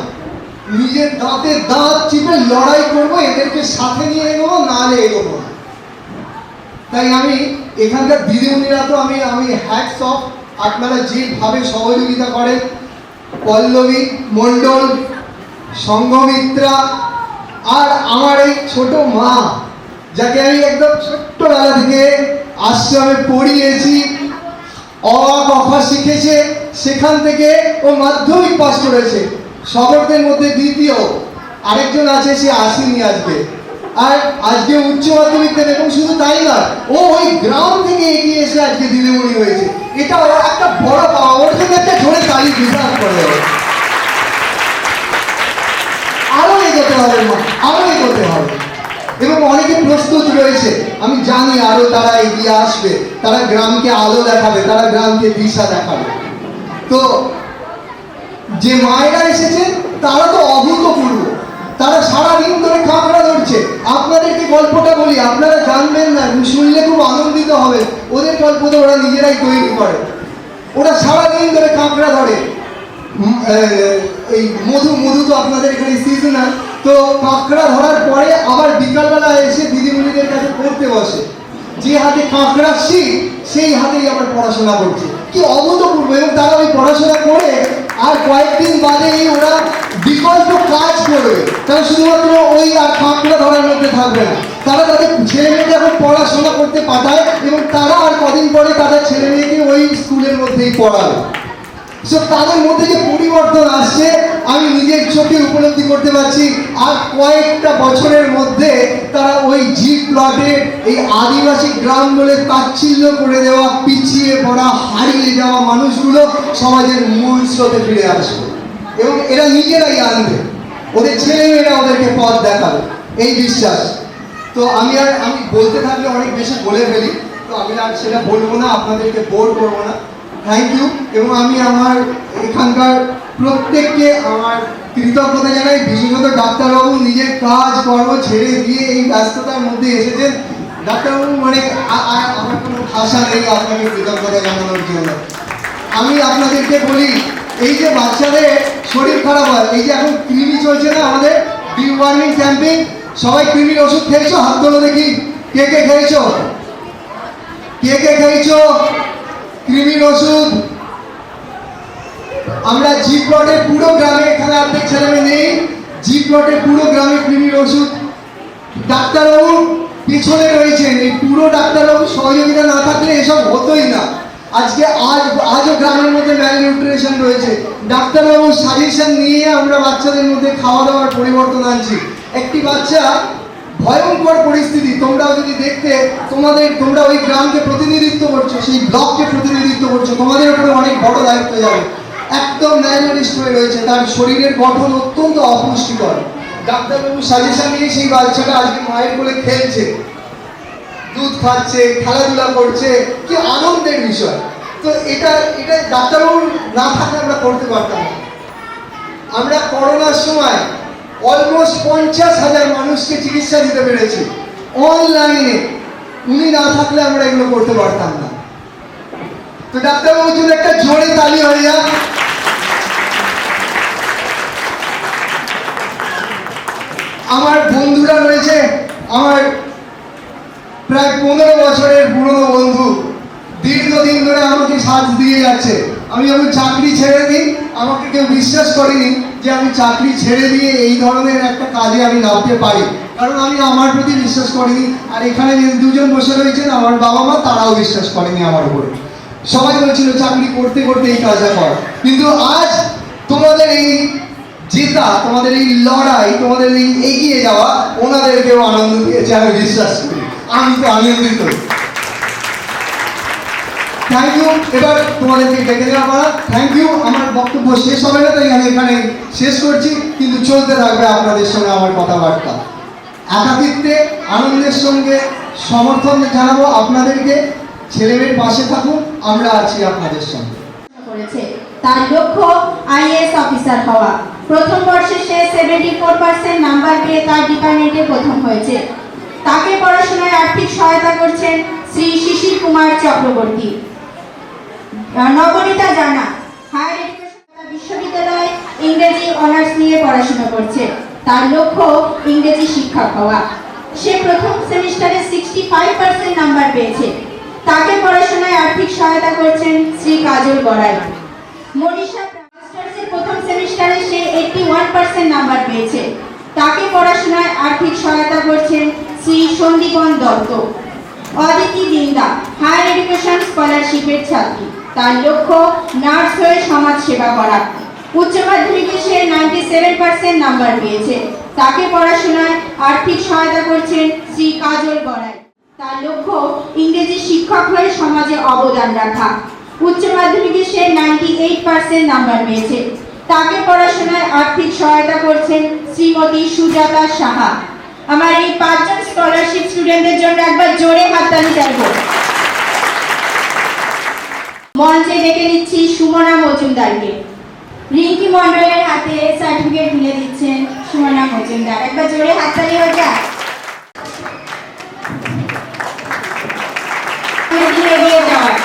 নিজের দাঁতে দাঁত চিপে লড়াই করবো, এদেরকে সাথে নিয়ে এগোবো, নাহলে এগোবো না। তাই আমি এখানকার দিদিমণিরা তো আমি হ্যাটস অফ, আপনারা যেভাবে সহযোগিতা করেন, পল্লবী মণ্ডল, সংঘমিত্রা, আর আমার এই ছোট মা, যাকে আমি একদম ছোট্টবেলা থেকে আশ্রমে পড়িয়েছি, অ ক শিখেছে, সেখান থেকে ও মাধ্যমিক পাস করেছে, শহরদের মধ্যে দ্বিতীয়। আরেকজন আছে, সে আসেনি আজকে, আর আজকে উচ্চ মাধ্যমিক দেবে, এবং শুধু তাই না, ও ওই গ্রাম থেকে এগিয়ে এসে আজকে দিদিমণি হয়েছে। এটা ওর একটা বড় পাওয়া, ওর জন্য একটা জোরে তালি বিভাগ করে। আরো এগোতে হবে মা, আরো এগোতে হবে, এবং অনেকে প্রস্তুত রয়েছে, আমি জানি আরো তারা এগিয়ে আসবে, তারা গ্রামকে আলো দেখাবে, তারা গ্রামকে দিশা দেখাবে। তো যে মায়েরা এসেছেন তারা তো অভূতপূর্ব, তারা সারাদিন ধরে কাঁকড়া ধরছে। আপনাদেরকে গল্পটা বলি, আপনারা জানবেন না, শুনলে খুব আনন্দিত হবে। ওদের গল্প তো ওরা নিজেরাই তৈরি করে। ওরা সারাদিন ধরে কাঁকড়া ধরে, এই মধু তো আপনাদের এখানে সিজনাল, তো কাঁকড়া ধরার পরে আবার বিকালবেলা এসে দিদিমণিদের কাছে পড়তে বসে। যে হাতে কাঁকড়া শিখ, সেই হাতেই আবার পড়াশোনা করছে। কি অভূতপূর্ব! এবং তারা ওই পড়াশোনা করে আর কয়েকদিন বাদেই ওরা বিকল্প কাজ করবে, তারা শুধুমাত্র ওই আর কাঁকড়া ধরার মধ্যে থাকবে না, তারা তাদের ছেলে মেয়েকে এখন পড়াশোনা করতে পাঠায়, এবং তারা আর কদিন পরে তাদের ছেলে মেয়েকে ওই স্কুলের মধ্যেই পড়াবে। সো তাদের মধ্যে যে পরিবর্তন আসছে আমি নিজের চোখে উপলব্ধি করতে পারছি। আর কয়েকটা বছরের মধ্যে তারা ওই জি প্লটে এই আদিবাসী গ্রাম বলে তাচ্ছিল্য করে দেওয়া, পিছিয়ে পড়া, হারিয়ে যাওয়া মানুষগুলো সমাজের মূল স্রোতে ফিরে আসবে, এবং এরা নিজেরাই আনবে, ওদের ছেলেমেয়েরা ওদেরকে পথ দেখাবে, এই বিশ্বাস। তো আমি বলতে থাকলে অনেক বেশি বলে ফেলি, তো আমি আর সেটা বলবো না, আপনাদেরকে বোর করবো না। Thank you. এবং আমি আমার এখানকার প্রত্যেককে আমার কৃতজ্ঞতা জানাই, বিশেষত ডাক্তারবাবু নিজের কাজ কর্ম ছেড়ে দিয়ে এই ব্যস্ততার মধ্যে এসেছেন। ডাক্তারবাবু মানে আমার কোনো ভাষা নেই আপনাকে কৃতজ্ঞতা জানানোর জন্য। আমি আপনাদেরকে বলি, এই যে বাচ্চাদের শরীর খারাপ হয়, এই যে এখন কৃমি চলছে না আমাদের ডিওয়ার্মিং ক্যাম্পেইন, সবাই কৃমির ওষুধ খেয়েছো? হাত তোলো দেখি, কে কে খেয়েছো? কে কে খেয়েছো কৃমির ওষুধ? আমরা জি প্লটের পুরো গ্রামে, এখানে অর্ধেক ছেলেমেয়ে নেই, জি প্লটের পুরো গ্রামে কৃমির ওষুধ। ডাক্তারবাবু পিছনে রয়েছেন, এই পুরো ডাক্তারবাবু সহযোগিতা না থাকলে এসব হতোই না। আজও গ্রামের মধ্যে ম্যালনিউট্রিশন রয়েছে, ডাক্তারবাবুর সাজেশন নিয়ে আমরা বাচ্চাদের মধ্যে খাওয়া দাওয়ার পরিবর্তন আনছি। একটি বাচ্চা ভয়ঙ্কর পরিস্থিতি, তোমরাও যদি দেখতে, তোমরা ওই গ্রামকে প্রতিনিধিত্ব করছো, সেই ব্লককে প্রতিনিধিত্ব করছো, তোমাদের উপরে অনেক বড় দায়িত্ব যাবে। একদম ম্যানুয়ালিস্ট হয়ে রয়েছে, তার শরীরের গঠন অত্যন্ত অপুষ্টিকর। ডাক্তারবাবু সাজেশন নিয়ে সেই বাচ্চাটা আজকে মায়ের কোলে খেলছে, দুধ খাচ্ছে, খেলাধুলা করছে, কি আনন্দের বিষয়। তো এটা ডাক্তারবাবু না থাকলে আমরা করতে পারতাম না। আমরা করোনার সময় অলমোস্ট 50,000 মানুষকে চিকিৎসা দিতে পেরেছি অনলাইনে। উনি না থাকলে আমরা এগুলো করতে পারতাম না। তো ডাক্তারবাবুর জন্য একটা জোরে তালি হয়ে যাক। আমার বন্ধুরা রয়েছে, আমার প্রায় 15 বছরের পুরনো বন্ধু, দীর্ঘদিন ধরে আমাকে সাথ দিয়ে যাচ্ছে। আমি যখন চাকরি ছেড়ে দিই, আমাকে কেউ বিশ্বাস করেনি যে আমি চাকরি ছেড়ে দিয়ে এই ধরনের একটা কাজে আমি নামতে পারি, কারণ আমি আমার প্রতি বিশ্বাস করিনি। আর এখানে যে দুজন বসে রয়েছেন আমার বাবা মা, তারাও বিশ্বাস করেনি আমার উপরে। সবাই বলছিল চাকরি করতে করতে এই কাজটা কর। কিন্তু আজ তোমাদের এই জেতা, তোমাদের এই লড়াই, তোমাদের এই এগিয়ে যাওয়া ওনাদেরকেও আনন্দ দিয়েছে, আমি বিশ্বাস করি। আমি তো আনন্দিত। Thank you. এবার তোমাদেরকে ডেকে দেওয়া করা, থ্যাংক ইউ। আমার বক্তব্য শেষ হবে না, তাই আমি এখানে শেষ করছি, কিন্তু চলতে থাকবে আপনাদের সঙ্গে আমার কথাবার্তা। একাকিত্বে আনন্দের সঙ্গে সমর্থন জানাবো আপনাদেরকে। ছেলেমেয়ের পাশে থাকুন, আমরা আছি আপনাদের সঙ্গে। করেছে। তার লক্ষ্য আইএএস অফিসার হওয়া। প্রথম বর্ষে সে 74% নাম্বার পেয়ে তার ডিপার্টমেন্টে প্রথম হয়েছে। তাকে পড়াশোনায় আর্থিক সহায়তা করছেন শ্রী শিশির কুমার চক্রবর্তী। নবনীতা জানা হায়ার এডুকেশন বিশ্ববিদ্যালয়ে ইংরেজি অনার্স নিয়ে পড়াশোনা করছে। তার লক্ষ্য ইংরেজি শিক্ষক হওয়া। সে প্রথম সেমিস্টারে 65% নাম্বার পেয়েছে। তাকে পড়াশোনায় আর্থিক সহায়তা করছেন শ্রী কাজল গড়াই। মনীষা মাস্টার্সের প্রথম সেমিস্টারে সে 81% নাম্বার পেয়েছে। তাকে পড়াশোনায় আর্থিক সহায়তা করছেন শ্রী সন্দীপন দত্ত। অদিতি দিন্দা হায়ার এডুকেশন স্কলারশিপের ছাত্রী। তার লক্ষ্য নার্স হয়ে সমাজ সেবা করা। উচ্চ মাধ্যমিকে সে 97% নাম্বার পেয়েছে। তাকে পড়াশোনায় আর্থিক সহায়তা করছেন শ্রী কাজল গড়াই। তার লক্ষ্য ইংরেজি শিক্ষক হয়ে সমাজে অবদান রাখা। উচ্চ মাধ্যমিকে সে 98% নাম্বার পেয়েছে। তাকে পড়াশোনায় আর্থিক সহায়তা করছেন শ্রীমতী সুজাতা সাহা। আমার এই 5 জন স্কলারশিপ স্টুডেন্টদের জন্য একবার জোরে হাততালি চাইব। মঞ্চে ডেকে নিচ্ছি সুমনা মজুমদারকে। রিঙ্কি মন্ডলের হাতে সার্টিফিকেট তুলে দিচ্ছেন সুমনা মজুমদার। একবার জোরে হাততালি হয়ে যায়। এগিয়ে যাওয়ার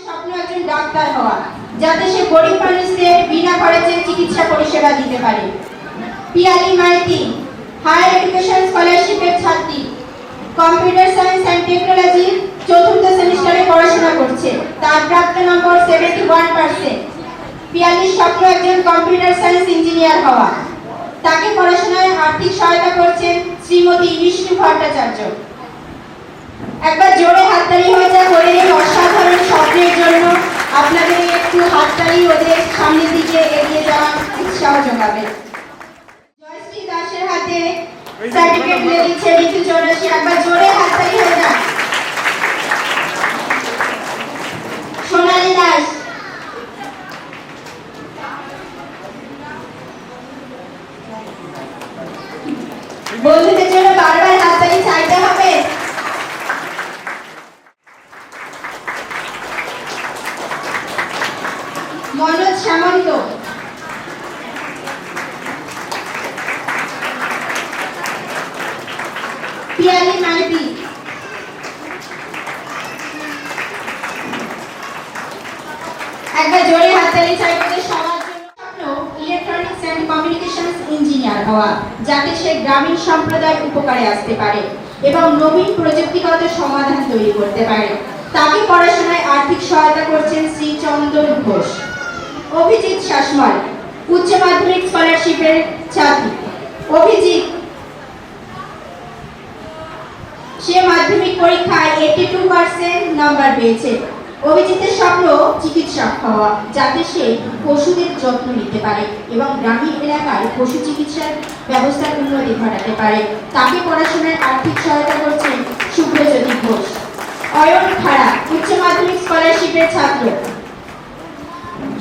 স্বপ্ন একজন ডাক্তার হওয়া, যাতে সে গরিব মানুষদের বিনা খরচে চিকিৎসা পরিষেবা দিতে পারে। পিয়ালি মাইতি হায়ার এডুকেশন স্কলারশিপের ছাত্রী। Computer science and technology 4th সেমিস্টারে পড়াশোনা করছে। তার প্রাপ্ত নম্বর 71%। পিয়ালির স্বপ্ন একজন কম্পিউটার সায়েন্স ইঞ্জিনিয়ার হওয়া। তাকে পড়াশোনায় আর্থিক সহায়তা করছেন শ্রীমতী বিষ্ণু ভট্টাচার্য। একবার জোরে হাততালি হয়ে যায় ওদের এই অসাধারণ স্বপ্নের জন্য। আপনাদের একটু হাততালি ওদের সামনের দিকে এগিয়ে যাওয়ার উৎসাহ যোগাবে। জয়শ্রী দাসের হাতে সার্টিফিকেট তুলে দিচ্ছে ঋতু চৌরাশি। একবার জোরে হাততালি হয়ে যায়। সোনালী দাস। বন্ধুদের জন্য বারবার হাততালি চাইতে হবে। মনোজ সামন্ত। পিয়ালি মাইতি। একবার জোরে হাততালি চাইতে সবার জন্য। স্বপ্ন ইলেকট্রনিক্স এন্ড কমিউনিকেশনস ইঞ্জিনিয়ার হওয়া, যাতে সে গ্রামীণ সম্প্রদায়ের উপকারে আসতে পারে এবং নবীন প্রযুক্তিগত সমাধান তৈরি করতে পারে। তাকে পড়াশোনায় আর্থিক সহায়তা করছেন শ্রী চন্দন ঘোষ। অভিজিৎ শাসমল উচ্চ মাধ্যমিক স্কলারশিপের ছাত্রী। অভিজিৎ সে মাধ্যমিক পরীক্ষায় 82% নাম্বার পেয়েছে। অভিজিতের স্বপ্ন চিকিৎসক হওয়া, যাতে সে পশুদের যত্ন নিতে পারে এবং গ্রামীণ এলাকায় পশু চিকিৎসার ব্যবস্থার উন্নতি ঘটাতে পারে। তাকে পড়াশোনায় আর্থিক সহায়তা করছেন শুভ্রজ্যোতি ঘোষ। অয়ন খাড়া উচ্চ মাধ্যমিক স্কলারশিপের ছাত্র।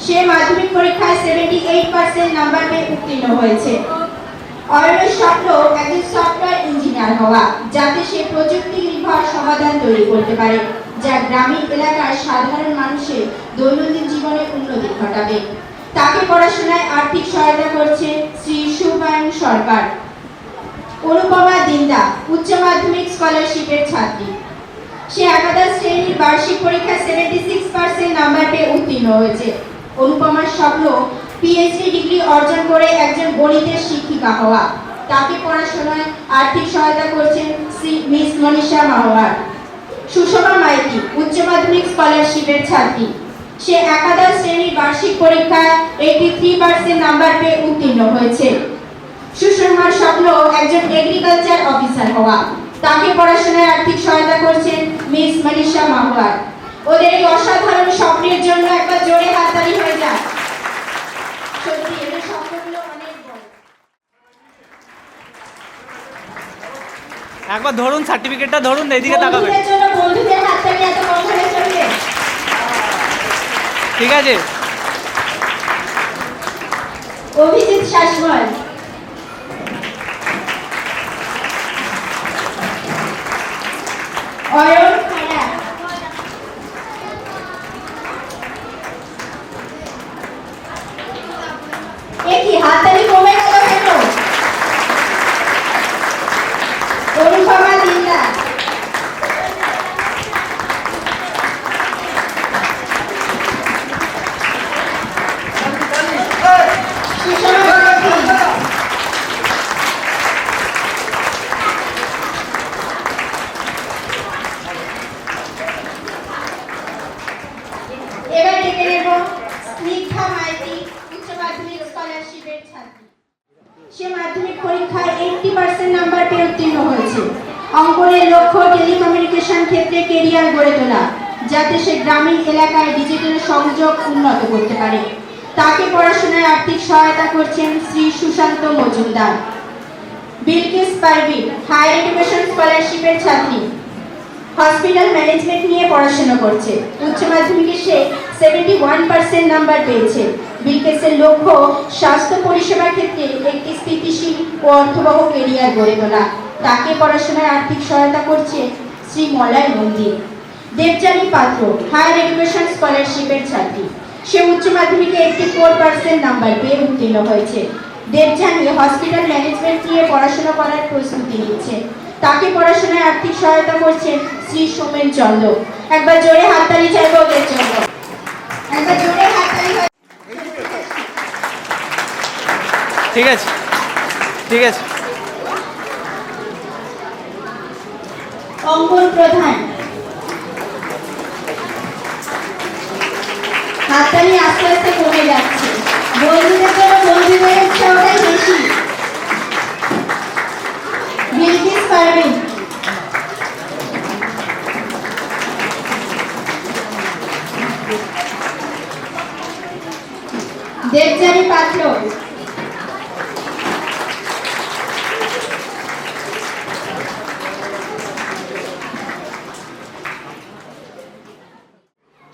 সে মাধ্যমিক পরীক্ষায় 78% নাম্বার পেয়ে উত্তীর্ণ হয়েছে। অয়নের স্বপ্ন একজন সফটওয়্যার ইঞ্জিনিয়ার হওয়া, যাতে সে প্রযুক্তি নির্ভর সমাধান তৈরি করতে পারে যা গ্রামীণ এলাকার সাধারণ মানুষের দৈনন্দিন জীবনে উন্নতি ঘটাবে। তাকে পড়াশোনায় আর্থিক সহায়তা করছে শ্রী সুবায়ন সরকার। অনুপমা দিন্দা উচ্চ মাধ্যমিক স্কলারশিপের ছাত্রী। সে একাদশ শ্রেণীর বার্ষিক পরীক্ষায় 76% নাম্বার পেয়ে উত্তীর্ণ হয়েছে। অনুপমার স্বপ্ন পিএইচডি ডিগ্রি অর্জন করে একজন গণিতের শিক্ষিকা হওয়া। তাকে পড়াশোনায় আর্থিক সহায়তা করছেন শ্রী মিস মনীষা মাহওয়ার। সুষমা মাইতি উচ্চ মাধ্যমিক স্কলারশিপের ছাত্রী। সে একাদশ শ্রেণীর বার্ষিক পরীক্ষায় 83% নাম্বার পেয়ে উত্তীর্ণ হয়েছে। সুষমার স্বপ্ন একজন এগ্রিকালচার অফিসার হওয়া। তাকে পড়াশোনায় আর্থিক সহায়তা করছেন মিস মনীষা মাহওয়ার। ওদের এই অসাধারণ স্বপ্নের জন্য একবার জোরে হাততালি হয়ে যায়। সত্যি এদের স্বপ্নগুলো অনেক বড়। একবার ধরুন, সার্টিফিকেটটা ধরুন, এইদিকে তাকাবেন। বন্ধুদের জন্য বন্ধুদের হাততালি এত কম করে চলবে? ঠিক আছে। অভিজিৎ শাসমল। অয়ন খাড়া। কি হাততালি কমে গেল কেন? অনুপমা দিন্দা। সুষমা মাইতি। এবার ডেকে নেব স্নিগ্ধা মাইতি উচ্চ মাধ্যমিক স্কলারশিপের ছাত্রী। সে মাধ্যমিক পরীক্ষায় 80% নাম্বার পেয়ে উত্তীর্ণ হয়েছে। অঙ্কনের লক্ষ্য টেলিকমিউনিকেশন ক্ষেত্রে কেরিয়ার গড়ে তোলা, যাতে সে গ্রামীণ এলাকায় ডিজিটাল সংযোগ উন্নত করতে পারে। তাকে পড়াশোনায় আর্থিক সহায়তা করছেন শ্রী সুশান্ত মজুমদার। বিলকিস পারভিন হায়ার এডুকেশন স্কলারশিপের ছাত্রী। হসপিটাল ম্যানেজমেন্ট নিয়ে পড়াশোনা করছে। উচ্চ মাধ্যমিকে সে 71% নাম্বার পেয়েছে। বিলকিসের লক্ষ্য স্বাস্থ্য পরিষেবার ক্ষেত্রে একটি স্থিতিশীল ও অর্থবহ কেরিয়ার গড়ে তোলা। তাকে পড়াশোনায় আর্থিক সহায়তা করছে শ্রী মলয় মন্দির। দেবযানী পাত্র হায়ার এডুকেশন স্কলারশিপের ছাত্রী। সে উচ্চ মাধ্যমিকে 84% নাম্বার পেয়ে উত্তীর্ণ হয়েছে। দেবযানী হসপিটাল ম্যানেজমেন্ট নিয়ে পড়াশোনা করার প্রস্তুতি নিচ্ছে। তাকে পড়াশোনায় আর্থিক সহায়তা করছেন শ্রী সোমেন চন্দ্র। একবার জোরে হাততালি চাইবো ওদের জন্য। একবার জোরে হাততালি। ঠিক আছে, ঠিক আছে। অঙ্কন প্রধান। হাততালি আস্তে আস্তে কমে যাচ্ছে। বন্ধুদের জন্য বন্ধুদের উৎসাহটাই বেশি। বিলকিস পারভিন। দেবযানী পাত্র।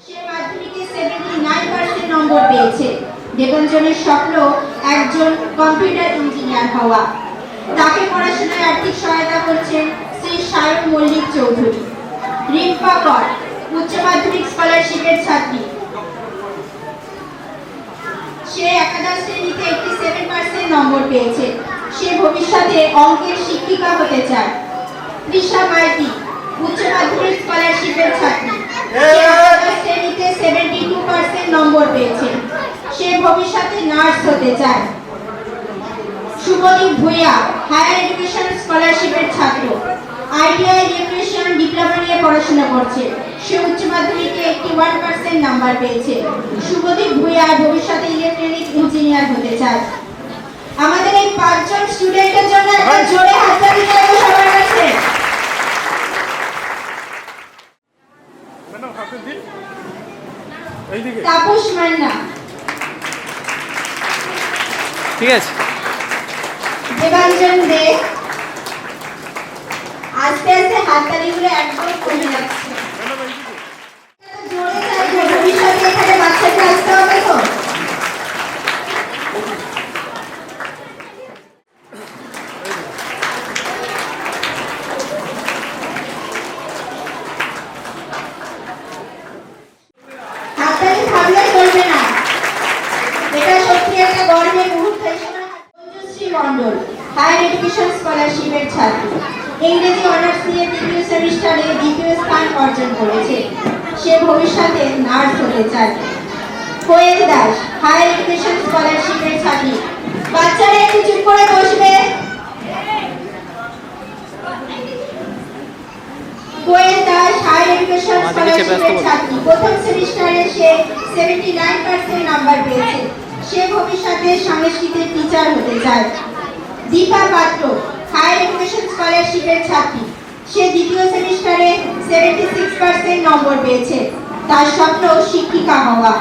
সে মাধ্যমিকে 79% নম্বর পেয়েছে। দেবঞ্জনের স্বপ্ন একজন কম্পিউটার ইঞ্জিনিয়ার হওয়া। তাকে পড়াশোনায় আর্থিক সহায়তা করছেন শ্রী সায়ন মল্লিক চৌধুরী। রিম্পা কর উচ্চ মাধ্যমিক স্কলারশিপের ছাত্রী। সে একাদশ শ্রেণীতে 87% নম্বর পেয়েছে। সে ভবিষ্যতে অঙ্কের শিক্ষিকা হতে চায়। তৃষা মাইতি উচ্চ মাধ্যমিক স্কলারশিপের ছাত্রী। সে একাদশ শ্রেণীতে 72% নম্বর পেয়েছে। সে ভবিষ্যতে নার্স হতে চায়। শুভদীপ ভূঁইয়া হায়ার এডুকেশন স্কলারশিপের ছাত্র। আইটিআই ইলেকট্রিশিয়ান ডিপ্লোমা নিয়ে পড়াশোনা করছে। সে উচ্চ মাধ্যমিকে 81% নাম্বার পেয়েছে। শুভদীপ ভূঁইয়া ভবিষ্যতে ইলেকট্রনিক ইঞ্জিনিয়ার হতে চায়। আমাদের এই 5 জন স্টুডেন্টের জন্য একটা জোরে হাততালি চাইবো সবার কাছে। তাপস মান্না, ঠিক আছে। দেবাঞ্জন দে। আস্তে আস্তে হাততালিগুলো একদম কমে যাচ্ছে। জোরে চাইবো, ভবিষ্যতে এখানে বাচ্চাকে আসতে হবে তো। হাততালি থামলে চলবে না, এটা সত্যি একটা গর্বের মুহূর্ত। মঞ্জুশ্রী মণ্ডল, হায়ার এডুকেশন স্কলারশিপের ছাত্রী, ইংরেজি অনার্স নিয়ে তৃতীয় সেমিস্টারে দ্বিতীয় স্থান অর্জন করেছে। সে ভবিষ্যতে নার্স হতে চায়। কোয়েল দাস, হায়ার এডুকেশন স্কলারশিপের ছাত্রী। বাচ্চারা একটু চুপ করে বসবে। কোয়েল দাস হায়ার এডুকেশন স্কলারশিপের ছাত্রী। প্রথম সেমিস্টারে সে 79% নাম্বার পেয়েছে। সে ভবিষ্যতে সংস্কৃতের টিচার হতে চায়। দীপা পাত্র, হায়ার এডুকেশন স্কলারশিপের ছাত্রী। সে দ্বিতীয় সেমিস্টারে 76% নম্বর পেয়েছে। তার স্বপ্ন শিক্ষিকা হওয়া।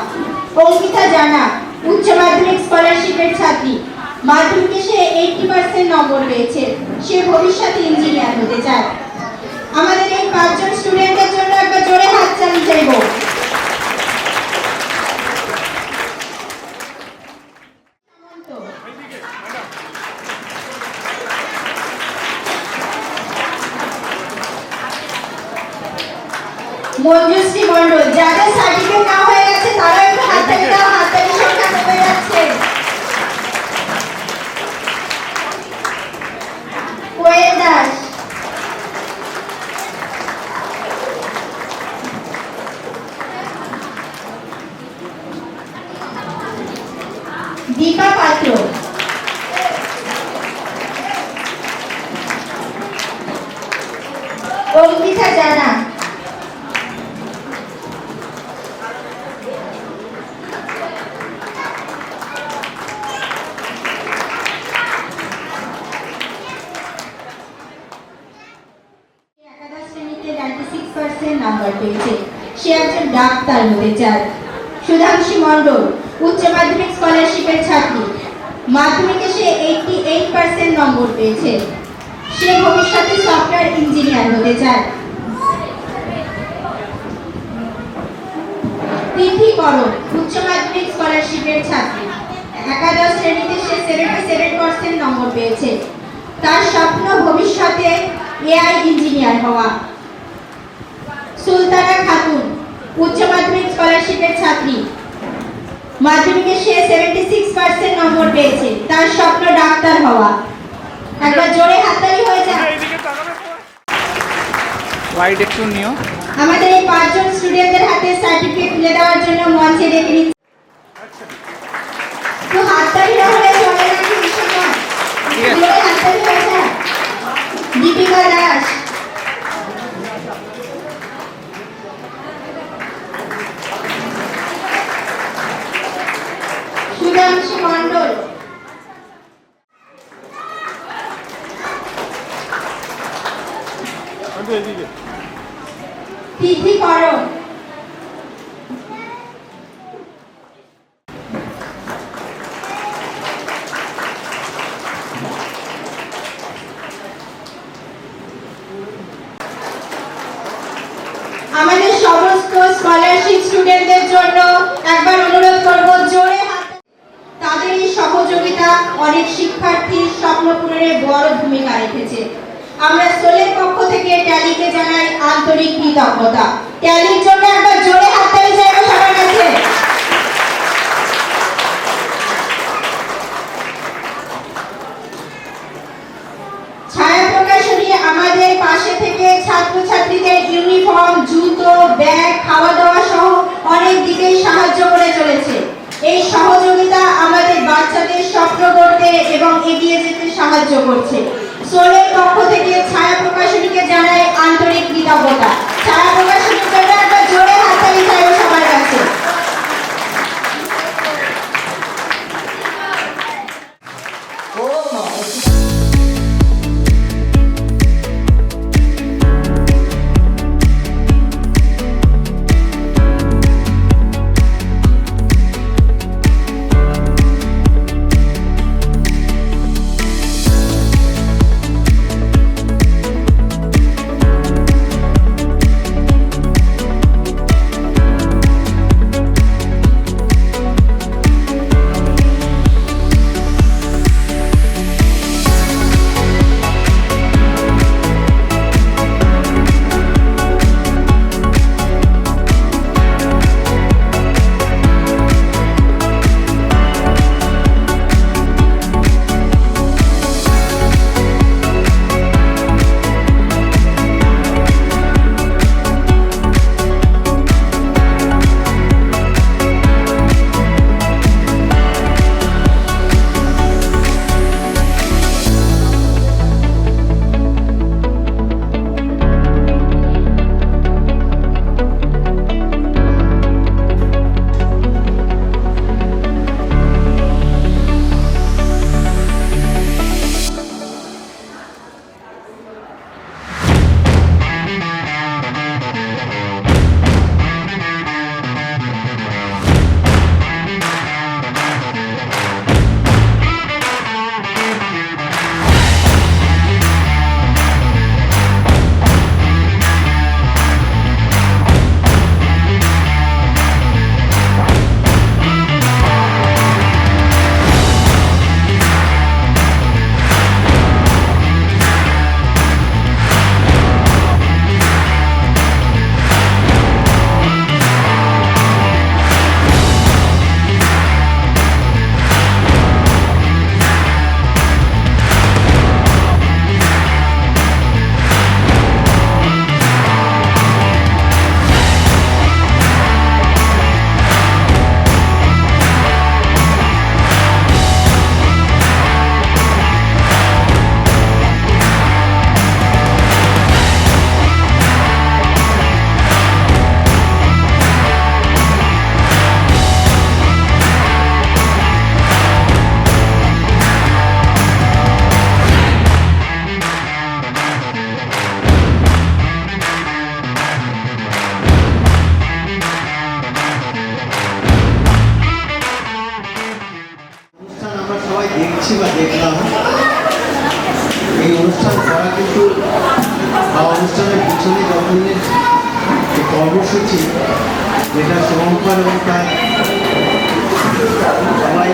অঙ্কিতা জানা, উচ্চ মাধ্যমিক স্কলারশিপের ছাত্রী। মাধ্যমিকে সে 80% নম্বর পেয়েছে। সে ভবিষ্যতে ইঞ্জিনিয়ার হতে চায়। আমাদের এই 5 জন স্টুডেন্টের জন্য একবার জোরে হাততালি চাইবো। মঞ্জুশ্রী মণ্ডল, যাদের সার্টিফিকেট না হয়ে গেছে তারা একটু হাততালি দাও, হাততালি সংখ্যা কমে যাচ্ছে। কোয়েল দাস, দীপা পাত্র, অঙ্কিতা জানা, একাদশ শ্রেণীতে 96% নাম্বার পেয়েছে। সে একজন ডাক্তার হতে চায়। সুধাংশী মণ্ডল, উচ্চ মাধ্যমিক স্কলারশিপের ছাত্রী। মাধ্যমিকে সে 88% নম্বর পেয়েছে। সে ভবিষ্যতে সফটওয়্যার ইঞ্জিনিয়ার হতে চায়। তিথি করণ, উচ্চ মাধ্যমিক স্কলারশিপের ছাত্রী। একাদশ শ্রেণীতে সে 77% নম্বর পেয়েছে। তার স্বপ্ন ভবিষ্যতে এআই ইঞ্জিনিয়ার হওয়া। সুলতানা খাতুন, উচ্চ মাধ্যমিক স্কলারশিপের ছাত্রী। মাধ্যমিকে সে 76% নম্বর পেয়েছে। তার স্বপ্ন ডাক্তার হওয়া। একবার জোরে হাততালি হয়ে যায়। ওয়াইড একটু নিও। আমাদের এই 5 জন স্টুডেন্টদের হাতে সার্টিফিকেট তুলে দেওয়ার জন্য মঞ্চে ডেকে নিচ্ছি। তো হাততালি না হলে চলে না, কি বিষয় না? জোরে হাততালি হয়ে যায়। দীপিকা দাস, সুধাংশী মণ্ডল, তিথি করণ, আমাদের সমস্ত স্কলারশিপ স্টুডেন্টদের জন্য একবার অনুরোধ করব জোরে হাত। তাদের এই সহযোগিতা অনেক শিক্ষার্থীর স্বপ্ন পূরণে বড় ভূমিকা রেখেছে। আমরা সোলের পক্ষ থেকে ট্যালিকে জানাই আন্তরিক কৃতজ্ঞতা। ট্যালির জন্য একবার জোরে হাততালি চাইবো সবার কাছে। ছায়া প্রকাশনী আমাদের পাশে থেকে ছাত্রছাত্রীদের ইউনিফর্ম, জুতো, ব্যাগ, খাওয়া দাওয়া সহ অনেক দিকেই সাহায্য করে চলেছে। এই সহযোগিতা আমাদের বাচ্চাদের স্বপ্ন গড়তে এবং এগিয়ে যেতে সাহায্য করছে। সোলের পক্ষ থেকে ছায়া প্রকাশনীকে জানাই আন্তরিক কৃতজ্ঞতা। ছায়া প্রকাশনীর জন্য একবার জোরে হাততালি চাইবো সবার কাছে। গেলাম। এই অনুষ্ঠান করা কিন্তু বা অনুষ্ঠানের পিছনে যতদিনের যে কর্মসূচি যেটা শুভঙ্কর এবং তার সবাই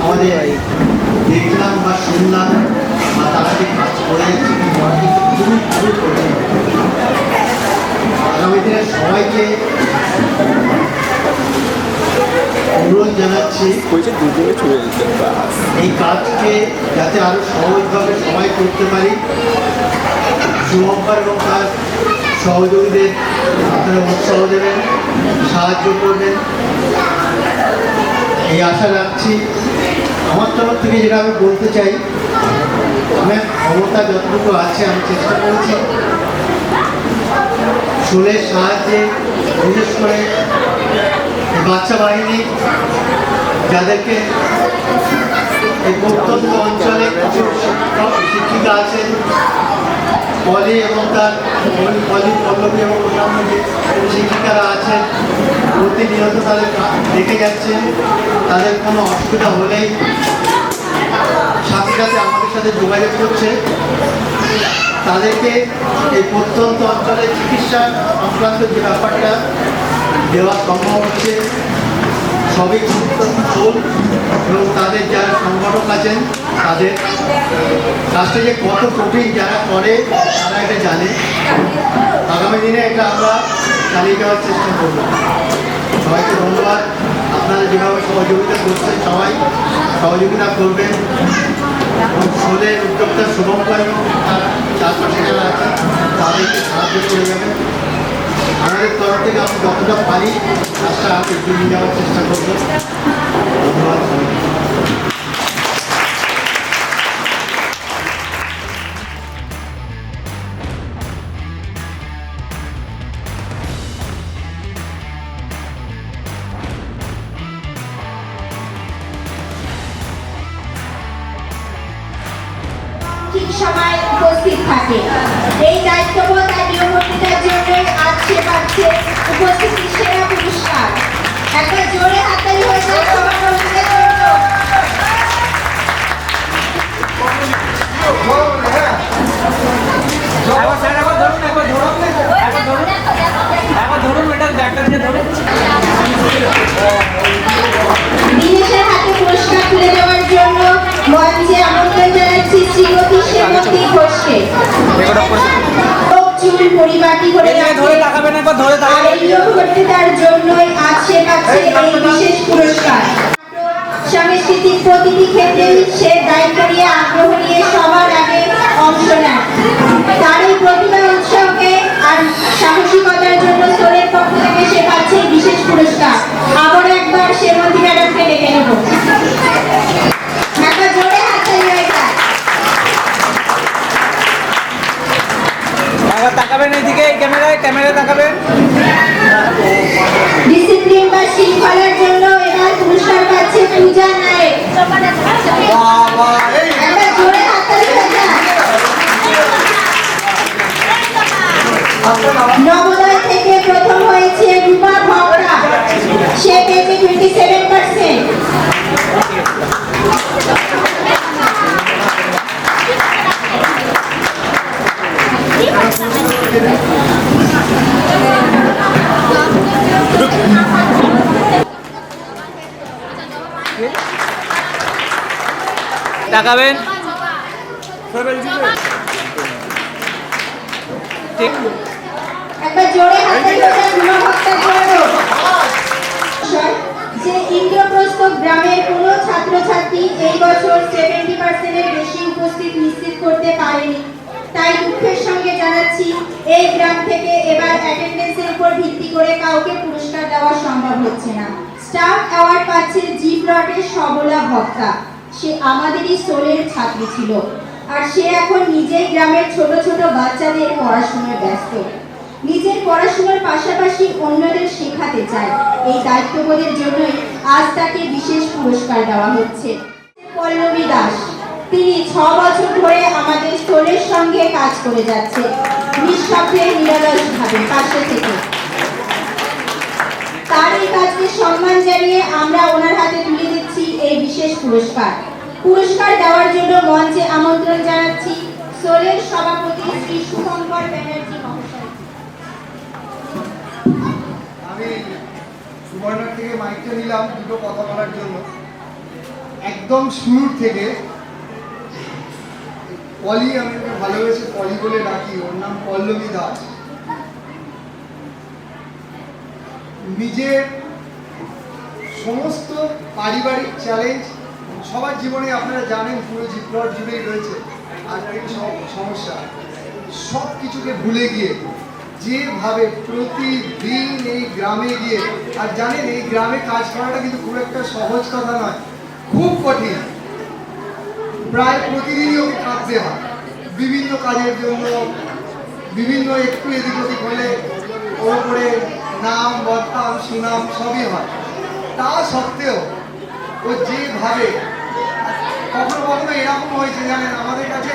আমাদের দেখলাম বা শুনলাম বা তারা যে কাজ করে যাচ্ছে খুবই খুবই কঠিন। আগামী দিনে সবাইকে অনুরোধ জানাচ্ছি এই কাজকে যাতে আরো সহজভাবে সবাই করতে পারি। শুভঙ্কর এবং তার সহযোগীদের আপনারা উৎসাহ দেবেন, সাহায্য করবেন এই আশা রাখছি। আমার তরফ থেকে যেটা আমি বলতে চাই, আমার ক্ষমতা যতটুকু আছে আমি চেষ্টা করেছি শোলের সাহায্যে, বিশেষ করে বাচ্চা বাহিনী যাদেরকে এই প্রত্যন্ত অঞ্চলে কিছু শিক্ষিকা আছেন, পলি এবং তার পল্লবী এবং অন্যান্য যে শিক্ষিকারা আছেন প্রতিনিয়ত তাদের দেখে যাচ্ছেন। তাদের কোনো অসুবিধা হলেই সাথে সাথে আমাদের সাথে যোগাযোগ করছে। তাদেরকে এই প্রত্যন্ত অঞ্চলে চিকিৎসা সংক্রান্ত যে ব্যাপারটা দেওয়া সম্ভব হচ্ছে সবই ফুল এবং তাদের যারা সংগঠক আছেন তাদের কাজটা যে কত কঠিন যারা করে তারা এটা জানে। আগামী দিনে এটা আমরা চালিয়ে যাওয়ার চেষ্টা করব। সবাইকে ধন্যবাদ। আপনারা যেভাবে সহযোগিতা করছেন সবাই সহযোগিতা করবেন এবং শোলের উদ্যোক্তা শুভঙ্কর এবং তারা চারপাশে যারা আছেন তাদেরকে সাহায্য করে যাবেন। আমাদের তরফ থেকে আমি যতটা পারি কাজটা এগিয়ে নিয়ে যাওয়ার চেষ্টা করবো। ধন্যবাদ সবাইকে। ঠিক সময় উপস্থিত থাকে। এই দায়িত্ববোধ আর নিয়মবর্তিতার জন্যই আজ সে পাচ্ছে উপস্থিতির সেরা পুরস্কার। একটা জোরে হাততালি হয়ে যায় সবার বন্ধুদের জন্য। দিনেশের হাতে পুরস্কার তুলে দেওয়ার জন্য মঞ্চে আমন্ত্রণ জানাচ্ছি শ্রীমতী শ্যামতী ঘোষকে। চুল পরিপাটি করে আর এই নিয়মবর্তিতার জন্যই আজ সে পাচ্ছে এই বিশেষ পুরস্কার। সাংস্কৃতিক প্রতিটি ক্ষেত্রে সে দায়িত্ব নিয়ে আগ্রহ নিয়ে সবার আগে অংশ নেয়। তার এই প্রতিভা উৎসবকে আর সাহসিকতার জন্য সোলের পক্ষ থেকে সে পাচ্ছে বিশেষ পুরস্কার। আবার একবার শ্যামতী ম্যাডামকে ডেকে নেব। একটা জোরে হাততালি হয়ে যায়। তাকাবেন এইদিকে, এই ক্যামেরায় তাকাবেন। ডিসিপ্লিন বা শৃঙ্খলার জন্য এবার পুরস্কার পাচ্ছে পূজা নায়েক। একবার জোরে হাততালি হয়ে যায়। নবোদয় থেকে প্রথম হয়েছে রূপা ভকরা, সে পেয়েছে 27%। তাকাবেন। ঠিক একবার জোরে হাততালি হয়ে যায় রূপা ভক্তার জন্য। যে ইন্দ্রপ্রস্থ গ্রামের কোনো ছাত্রছাত্রী এই বছর 70%-এর বেশি উপস্থিত নিশ্চিত করতে পারেনি। তাই দুঃখের সঙ্গে জানাচ্ছি এই গ্রাম থেকে এবার অ্যাটেন্ডেন্সের উপর ভিত্তি করে কাউকে পুরস্কার দেওয়া সম্ভব হচ্ছে না। স্টার অ্যাওয়ার্ড পাচ্ছে জি প্লটের সবলা ভক্তা। সে আমাদেরই সোলের ছাত্রী ছিল আর সে এখন নিজেই গ্রামের ছোট ছোট বাচ্চাদের পড়াশোনায় ব্যস্ত। নিজের পড়াশোনার পাশাপাশি অন্যদের শেখাতে চায়। এই দায়িত্ববোধের জন্যই আজ তাকে বিশেষ পুরস্কার দেওয়া হচ্ছে। পল্লবী দাস, তিনি 6 বছর ধরে আমাদের সোলের সঙ্গে কাজ করে যাচ্ছে, নিঃশব্দে নিরলসভাবে পাশে থেকে। তার এই কাজকে সম্মান জানিয়ে আমরা ওনার হাতে তুলে দিচ্ছি এই বিশেষ পুরস্কার। পুরস্কার দেওয়ার জন্য মঞ্চে আমন্ত্রণ জানাচ্ছি সোলের সভাপতি শ্রী শুভঙ্কর ব্যানার্জি মহাশয়। আমি সুবর্ণার থেকে মাইকটা নিলাম দুটো কথা বলার জন্য। একদম শুরুর থেকে পলি, আমি ওকে ভালোবেসে পলি বলে ডাকি, ওর নাম পল্লবী দাস। নিজের সমস্ত পারিবারিক চ্যালেঞ্জ সবার জীবনে আপনারা জানেন, পুরো জীবন জুড়েই রয়েছে আর্থিক সমস্যা, সব কিছুকে ভুলে গিয়ে যেভাবে প্রতিদিন এই গ্রামে গিয়ে, আর জানেন এই গ্রামে কাজ করাটা কিন্তু খুব একটা সহজ কথা নয়, খুব কঠিন। প্রায় প্রতিদিনই ওকে কাঁদতে হয় বিভিন্ন কাজের জন্য, বিভিন্ন একটু এদিক ওদিক হলে ওর উপরে নাম বদনাম সুনাম সবই হয়। তা সত্ত্বেও ও যেভাবে, কখনো কখনো এরকম হয়েছে জানেন, আমাদের কাছে,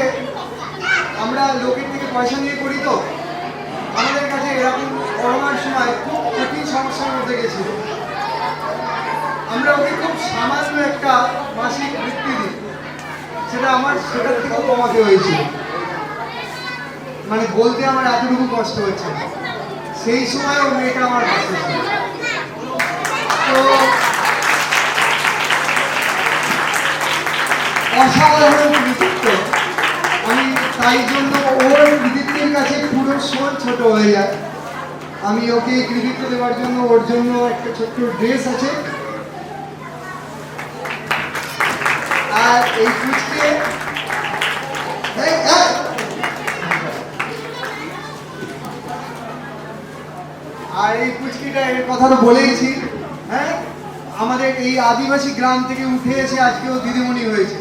আমরা লোকের থেকে পয়সা নিয়ে করি তো, আমাদের কাছে এরকম করোনার সময় খুব কঠিন সমস্যার মধ্যে গেছিল। আমরা ওকে খুব সামান্য একটা মাসিক বৃত্তি দিই, সেটার থেকেও কমাতে হয়েছিল। মানে বলতে আমার এতটুকু কষ্ট হচ্ছে, সেই সময় ও মেয়েটা আমার পাশে ছিল। তো অসাধারণ কৃতিত্ব, আমি তাই জন্য ওর কৃতিত্বের কাছে পুরো সোল ছোট হয়ে যায়। আমি ওকে কৃতিত্ব দেওয়ার জন্য ওর জন্য একটা ছোট্ট ড্রেস আছে, আর এই পুচকে পুচকিটা এর কথা তো বলেইছি। হ্যাঁ, আমাদের এই আদিবাসী গ্রাম থেকে উঠে এসে আজকেও দিদিমণি হয়েছে।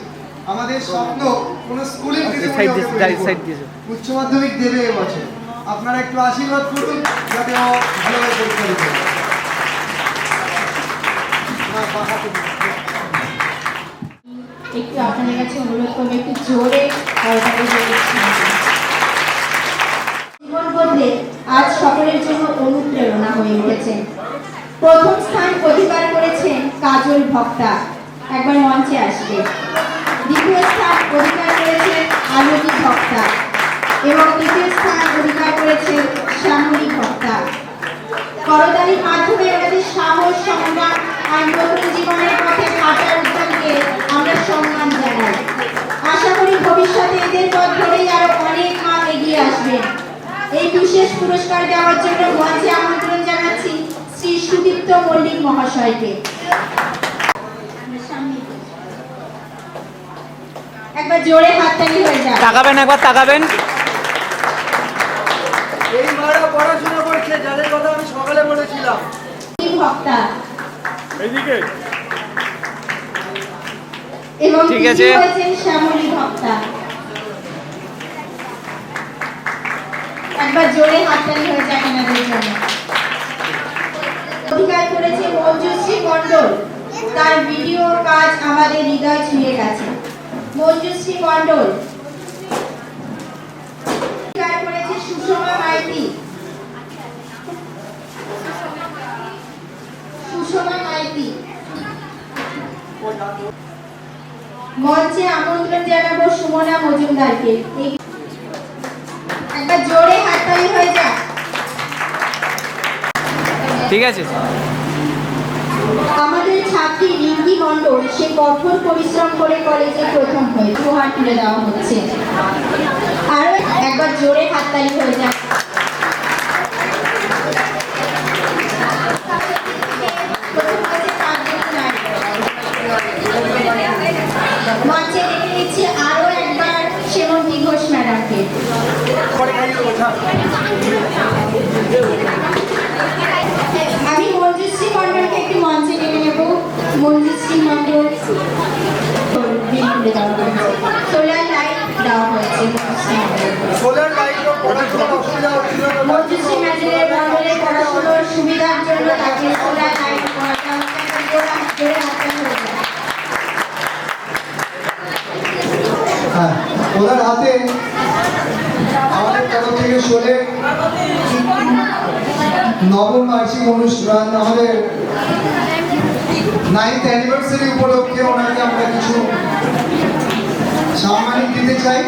আমাদের স্বপ্ন কোনো স্কুলের দিদিমণি উচ্চ মাধ্যমিক দেবে এবছর। আপনারা একটু আশীর্বাদ করুন যাতে ও ভালোভাবে পরীক্ষা দিতে পারে। একটু আপনাদের কাছে অনুরোধ করবো, একটু জোরে জীবন বদলে আজ সকলের জন্য অনুপ্রেরণা হয়ে উঠেছে। প্রথম স্থান অধিকার করেছেন কাজল ভক্তা, একবার মঞ্চে আসবে। দ্বিতীয় স্থান অধিকার করেছেন আলতী ভক্তা এবং তৃতীয় স্থান অধিকার করেছেন শ্যামলী ভক্তা। করতালির মাধ্যমে ওনাদের সাহস, সংগ্রাম আর নতুন জীবনের পথে হাঁটার উদ্যমকে আমরা সম্মান জানাই। আশা করি ভবিষ্যতে এদের পথ ধরেই আরো অনেক মা এগিয়ে আসবেন। এই বিশেষ পুরস্কার দেওয়ার জন্য মঞ্চে আমন্ত্রণ জানাচ্ছি শ্রী সুদীপ্ত মল্লিক মহাশয়কে। একবার জোরে হাততালি হয়ে যায়। তাকাবেন, একবার তাকাবেন। এই মারা পড়াশোনা করছে, যাদের কথা আমি সকালে বলেছিলাম। ভক্তা এবং ঠিক আছে, হয়েছেন শ্যামলী ভক্তা। একবার জোরে হাততালি হয়ে যায় এনাদের জন্য। অধিকার করেছে মঞ্জুশ্রী মণ্ডল, তার ভিডিও কাজ আমাদের হৃদয় ছুঁয়ে গেছে। মঞ্জুশ্রী মণ্ডল। অধিকার করেছে সুষমা মাইতি। সুষমা মাইতি। মঞ্চে আমন্ত্রণ জানাবো সুমনা মজুমদারকে। একবার জোরে হাততালি হয়ে যায়। ঠিক আছে। আমাদের ছাত্রী রিঙ্কি মণ্ডল, সে কঠোর পরিশ্রম করে কলেজে প্রথম হয়ে উপহার তুলে দেওয়া হচ্ছে। আরো একবার জোরে হাততালি হয়ে যায়। মঞ্চে দেখে নিচ্ছি আরো একবার সেমন্তী ঘোষ ম্যাডামকে। আমি মঞ্জুশ্রী মণ্ডলকে একটু মঞ্চে ডেকে নেব। মঞ্জুশ্রী মণ্ডল সোলার লাইট দেওয়া হয়েছে। মঞ্জুশ্রী মণ্ডলের পড়াশোনার সুবিধার জন্য তাকে সোলার লাইট ওনার হাতে আমাদের তরফ থেকে শোলে নবম বার্ষিক অনুষ্ঠান, আমাদের 9th অ্যানিভার্সারি উপলক্ষে ওনাকে আমরা কিছু সম্মানিত দিতে চাই।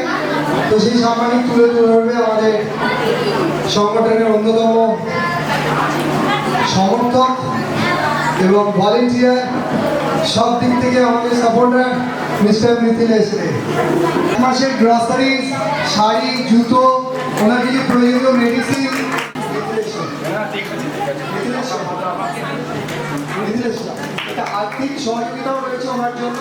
তো সেই সম্মানিত তুলে ধরবে আমাদের সংগঠনের অন্যতম সমর্থক এবং ভলেন্টিয়ার, সব দিক থেকে আমাদের সাপোর্টার মিস্টার মিথিলেশ রে। এক মাসের গ্রসারি, শাড়ি, জুতো, ওনার কিছু প্রয়োজনীয় মেডিসিন, একটা আর্থিক সহযোগিতাও রয়েছে ওনার জন্য।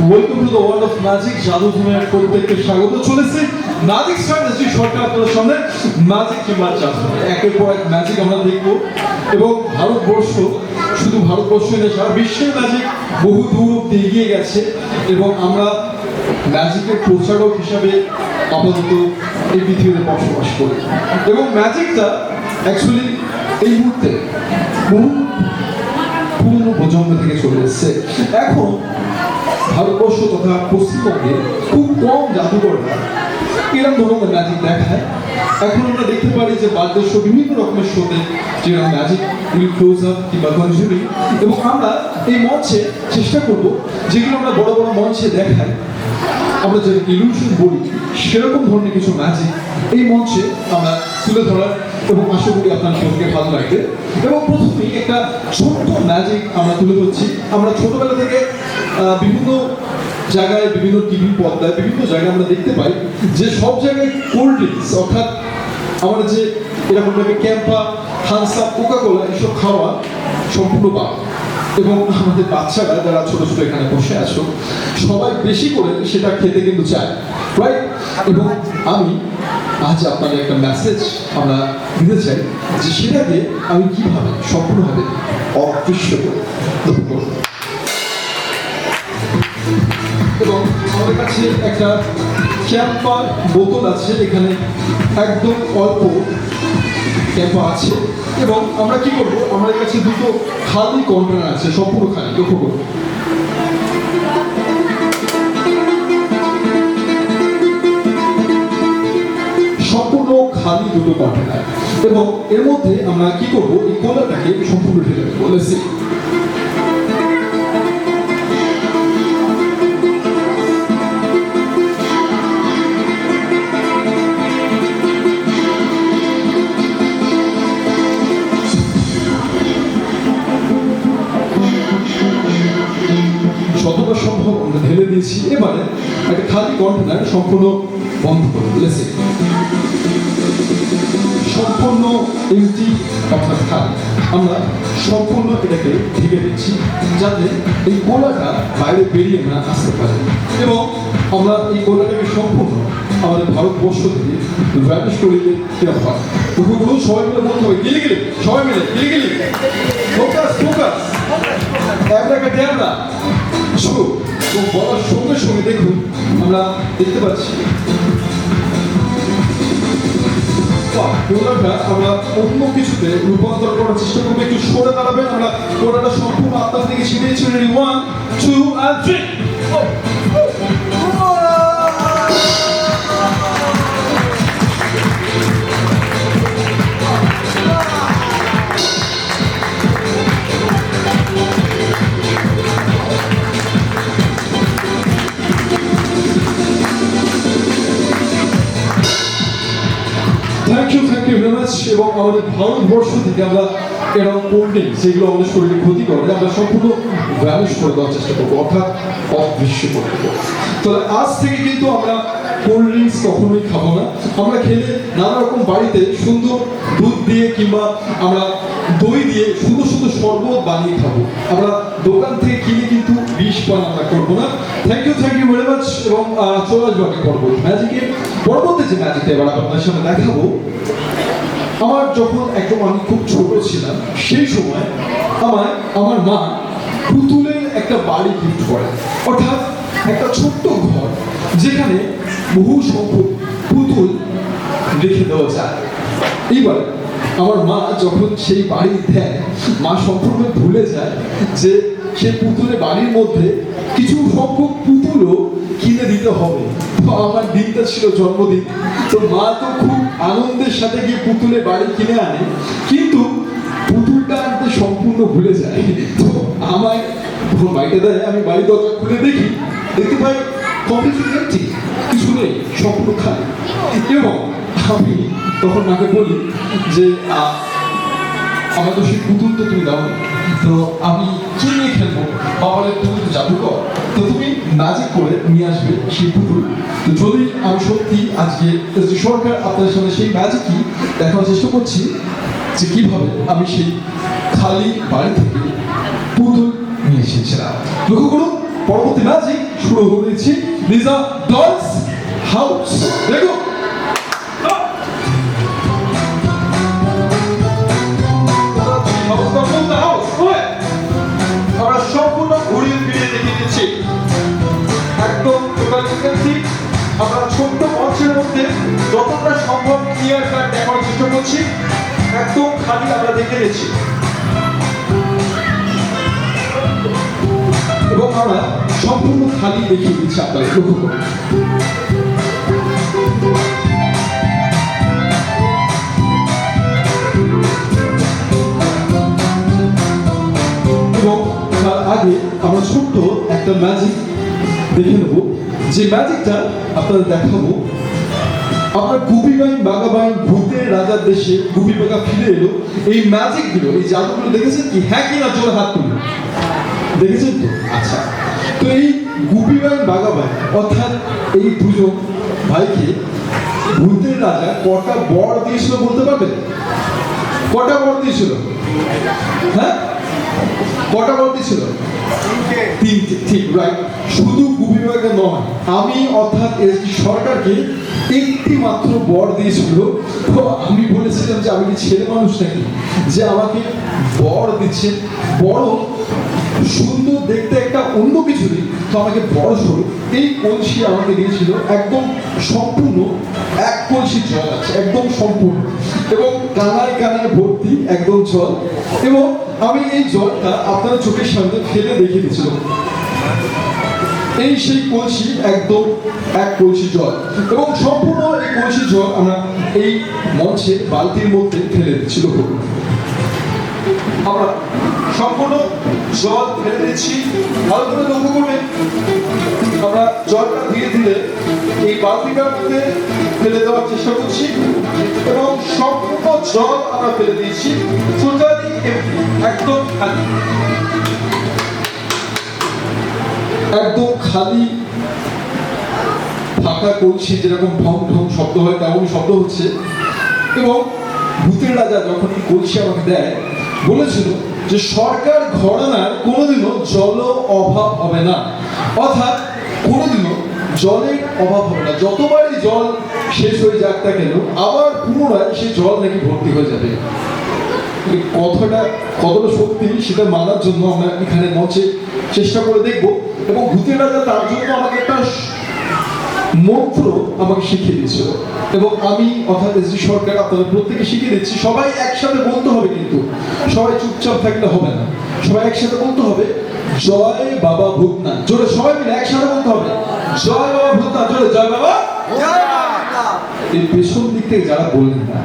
Welcome to the world of magic. জাদু ধুমের প্রত্যেককে স্বাগত। চলেছে ম্যাজিক স্টার শ্রী সরকার আপনাদের সামনে ম্যাজিক চেম্বার চাষ। একের পর এক ম্যাজিক আমরা দেখব এবং ভারতবর্ষ, শুধু ভারতবর্ষ নয় সারা বিশ্বের ম্যাজিক বহু দূর অব্দি এগিয়ে গেছে এবং আমরা ম্যাজিকের প্রচারক হিসাবে আপাতত এই পৃথিবীতে বসবাস করি এবং ম্যাজিকটা অ্যাকচুয়ালি এই মুহূর্তে বহু পুরনো প্রজন্ম থেকে চলে এসছে। এখন ভারতবর্ষ তথা পশ্চিমবঙ্গে খুব কম জাদুঘররা এরকম ধরনের ম্যাজিক দেখায়। এখন আমরা দেখতে পারি যে বাদ্য শো, বিভিন্ন রকমের শোতে যেরকম ম্যাজিক ক্লোজ আপ কিংবা কনজুরিং, এবং আমরা এই মঞ্চে চেষ্টা করব যেগুলো আমরা বড় বড় মঞ্চে দেখাই, আমরা যে ইলুশন বলি, সেরকম ধরনের কিছু ম্যাজিক এই মঞ্চে আমরা তুলে ধরার এবং আশা করি আপনার সবকে ভালো লাগবে। এবং প্রথমেই একটা ছোট্ট ম্যাজিক আমরা তুলে ধরছি। আমরা ছোটবেলা থেকে বিভিন্ন জায়গায়, বিভিন্ন টিভি পর্দায়, বিভিন্ন জায়গায় আমরা দেখতে পাই যে সব জায়গায় কোল্ড ড্রিঙ্কস, অর্থাৎ আমরা যে এরকমভাবে Campa, Thums Up, Coca Cola এসব খাওয়া সম্পূর্ণ বাদ। এবং আমাদের বাচ্চারা যারা ছোট ছোট এখানে বসে আছো, সবাই বেশি করে সেটা খেতে কিন্তু চায়, রাইট? এবং আমি আজ আপনাদের একটা মেসেজ আমরা দিতে চাই যে সেটাকে আমি কিভাবে সম্পূর্ণভাবে অদৃশ্য করে করব। এবং আমাদের কাছে একটা ক্যাম্পার বোতল আছে, এখানে একদম অল্প ক্যাম্পা আছে এবং আমরা কি করবো, আমাদের কাছে দুটো খালি কন্টেনার আছে, সম্পূর্ণ খালি, লক্ষ্য করবো। সম্পূর্ণ খালি দুটো কন্টেনার এবং এর মধ্যে আমরা কি করবো, এই কোলাটাকে সম্পূর্ণ ঢেলে দেবো। লেটস যতটা সম্ভব আমরা ঢেলে দিয়েছি। এবারে একটা খালি কন্টেনার সম্পূর্ণ বন্ধ করে লেটস সম্পূর্ণ এমটি, অর্থাৎ খালি। আমরা সম্পূর্ণ এটাকে ঢেকে দিচ্ছি যাতে এই কোলাটা বাইরে বেরিয়ে না আসতে পারে এবং আমরা এই কোলাটাকে সম্পূর্ণ আমাদের ভারতবর্ষ থেকে ভ্যানিশ করে দিতে কিরকম হয়। তবুগুলো সবাই মিলে বলতে হবে, গিলে গিলে সবাই মিলে গিলে গিলে ফোকাস ফোকাস একটা ক্যামেরা শুরু। তো বলার সঙ্গে সঙ্গে দেখুন আমরা দেখতে পাচ্ছি কোলাটা আমরা অন্য কিছুতে রূপান্তর করার চেষ্টা করবো। একটু সরে দাঁড়াবেন, আমরা কোলাটা সম্পূর্ণ আপনার থেকে ছিঁড়িয়েছি। Ready, 1 2 and 3। Thank you very much. এবং আমাদের ভারতবর্ষ থেকে আমরা এরকম কোল্ড ড্রিঙ্কস যেগুলো আমাদের শরীরে ক্ষতি করে আমরা সম্পূর্ণ ভ্যানিশ করে দেওয়ার চেষ্টা করবো, অর্থাৎ অদৃশ্য করে দেবো। তাহলে আজ থেকে কিন্তু আমরা কোল্ড ড্রিঙ্কস কখনোই খাবো না। আমরা খেলে নানা রকম বাড়িতে সুন্দর দুধ দিয়ে কিংবা আমরা দই দিয়ে সুন্দর সুন্দর শরবত বানিয়ে খাবো। আমরা দোকান থেকে কিনে কিন্তু বিষ পান আমরা করবো না। Thank you very much. এবং চলে আসবো আমি ম্যাজিকের পরবর্তী যে ম্যাজিকটা এবার আপনার সামনে দেখাবো। আমার যখন একদম আমি খুব ছোট ছিলাম সেই সময় আমার মা পুতুলের একটা বাড়ি গিফট করে, অর্থাৎ একটা ছোট্ট ঘর যেখানে বহু সংখ্যক পুতুল রেখে দেওয়া যায়। এইবার আমার মা যখন সেই বাড়ি দেয়, মা সম্পূর্ণ ভুলে যায় যে সেই পুতুলের বাড়ির মধ্যে কিছু সংখ্যক পুতুলও কিনে দিতে হবে। তো আমার দিনটা ছিল জন্মদিন, তো মা তো খুব আনন্দের সাথে গিয়ে পুতুলের বাড়ি কিনে আনে, কিন্তু পুতুলটা আনতে সম্পূর্ণ ভুলে যায়। তো আমায় বাড়িটা দেয়, আমি বাড়ি দরজা খুলে দেখতে পাই কমপ্লিটলি এমটি, কিছু নেই, সম্পূর্ণ খালি। এবং আমি তখন মাকে বলি যে আমার তো সেই পুতুল তো তুমি দাও, তো আমি কি নিয়ে খেলবো? বাবা তুমি তো জাদুকর, তো তুমি ম্যাজিক করে নিয়ে আসবে সেই পুতুল। তো যদি আমি সত্যি আজকে সরকার আপনাদের সামনে সেই ম্যাজিকই দেখার চেষ্টা করছি যে কিভাবে আমি সেই খালি বাড়ি থেকে পুতুল নিয়ে এসেছিলাম। লক্ষ্য করুন, পরবর্তী ম্যাজিক শুরু করে দিচ্ছি। This are dolls house. দেখো আমরা সম্পূর্ণ ঘুরিয়ে ফিরিয়ে দেখিয়ে দিচ্ছি, একদম আমরা ছোট্ট মঞ্চের মধ্যে যতটা সম্ভব ক্লিয়ার কাট দেখার চেষ্টা করছি। একদম খালি আমরা দেখে নিচ্ছি এবং আমরা সম্পূর্ণ খালি দেখিয়ে দিচ্ছি আপনাদের। লক্ষ্য করুন, এবং তার আগে আমরা ছোট্ট একটা ম্যাজিক দেখে নেব, যে ম্যাজিকটা আপনাদের দেখাবো। আপনার গুপি বাইন বাঘা বাইন ভূতের রাজার দেশে গুপি বাঘা ফিরে এলো, এই ম্যাজিকগুলো, এই জাদুগুলো দেখেছেন কি? হ্যাঁ কি না? জোরে হাত তুলুন। দেখেছেন তো? আচ্ছা, তো এই গুপি বাইন বাঘা বাইন অর্থাৎ এই দুজন ভাইকে ভূতের রাজা কটা বর দিয়েছিল বলতে পারবেন? কটা বর দিয়েছিল? হ্যাঁ, কটা বর দিয়েছিল? তিনটে। ঠিক, রাইট। শুধু গুপি বাঘা নয়, আমি অর্থাৎ এসডি সরকারকে একটি মাত্র বর দিয়েছিল। তো আমি বলেছিলাম যে আমি কি ছেলে মানুষ নাকি যে আমাকে বর দিচ্ছে? বড় সুন্দর দেখতে একটা অন্য কিছু নেই, তো আমাকে বড় সরু এই কলসি আমাকে দিয়েছিল। একদম সম্পূর্ণ এক কলসি জল আছে, একদম সম্পূর্ণ, এবং কানায় কানায় ভর্তি একদম জল। এবং আমি এই জলটা আপনার চোখের সামনে ফেলে দেখিয়ে দিয়েছিল। এই সেই কলসি, একদম এক কলসি জল, এবং সম্পূর্ণ এই কলসি জল আমরা এই মঞ্চের বালতির মধ্যে ফেলে দিচ্ছিল। আমরা সম্পূর্ণ জল ফেলে দিচ্ছি, ভালো করে লক্ষ্য করবেন। আমরা জলটা ধীরে ধীরে এই বালতিটার মধ্যে ফেলে দেওয়ার চেষ্টা করছি, এবং সম্পূর্ণ জল আমরা ফেলে দিয়েছি। টোটালি একদম খালি, একদম খালি ফাঁকা কলসি, যেরকম ঢং ঢং শব্দ হয় তেমনই শব্দ হচ্ছে। এবং ভূতের রাজা যখন এই কলসি আমাকে দেয়, বলেছিল যে সরকার ঘরানার কোনোদিনও জল অভাব হবে না, অর্থাৎ কোনোদিনও জলের অভাব হবে না। যতবারই জল শেষ হয়ে যাক না কেন, আবার পুনরায় সেই জল নাকি ভর্তি হয়ে যাবে। এই কথাটা কতটা সত্যি সেটা মানার জন্য আমরা এখানে মঞ্চে চেষ্টা করে দেখব। এবং ভূতের রাজা তার জন্য আমাকে একটা মন্ত্র আমাকে শিখিয়ে দিয়েছিল, এবং আমি অর্থাৎ এসডি সরকার আপনাদের প্রত্যেকে শিখিয়ে দিচ্ছি। সবাই একসাথে বলতে হবে, কিন্তু সবাই চুপচাপ থাকলে হবে না, সবাই একসাথে বলতে হবে জয় বাবা ভূতনাথ। জোরে সবাই মিলে একসাথে বলতে হবে জয় বাবা ভূতনাথ। জোরে জয় বাবা। এই পেছন দিক থেকে যারা বললেন না,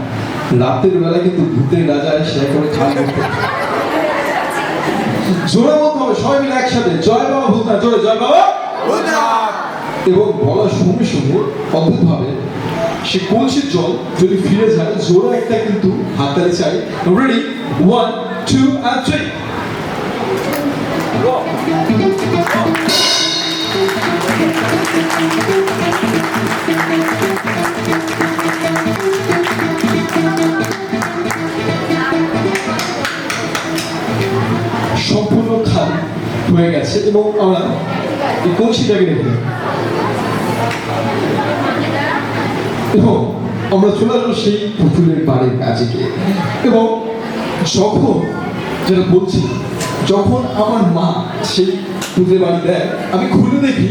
রাতের বেলা কিন্তু ভূতের রাজা এসে করে খাওয়া করতে, জোরে বলতে হবে সবাই মিলে একসাথে জয় বাবা ভূতনাথ। জোরে জয় বাবা ভূতনাথ। এবং বলার সঙ্গে সঙ্গে অদ্ভুতভাবে সে কলসির জল যদি ফিরে যায়, জোরে একটা কিন্তু হাততালি চাই। Ready, 1 2 and 3. সম্পূর্ণ খালি হয়ে গেছে এবং আমরা এই কলসিটাকে রেখে দেব এবং আমরা চলে আসবো সেই পুতুলের বাড়ির ম্যাজিকে। এবং যখন যেটা বলছি, যখন আমার মা সেই পুতুলের বাড়ি দেয়, আমি খুলে দেখি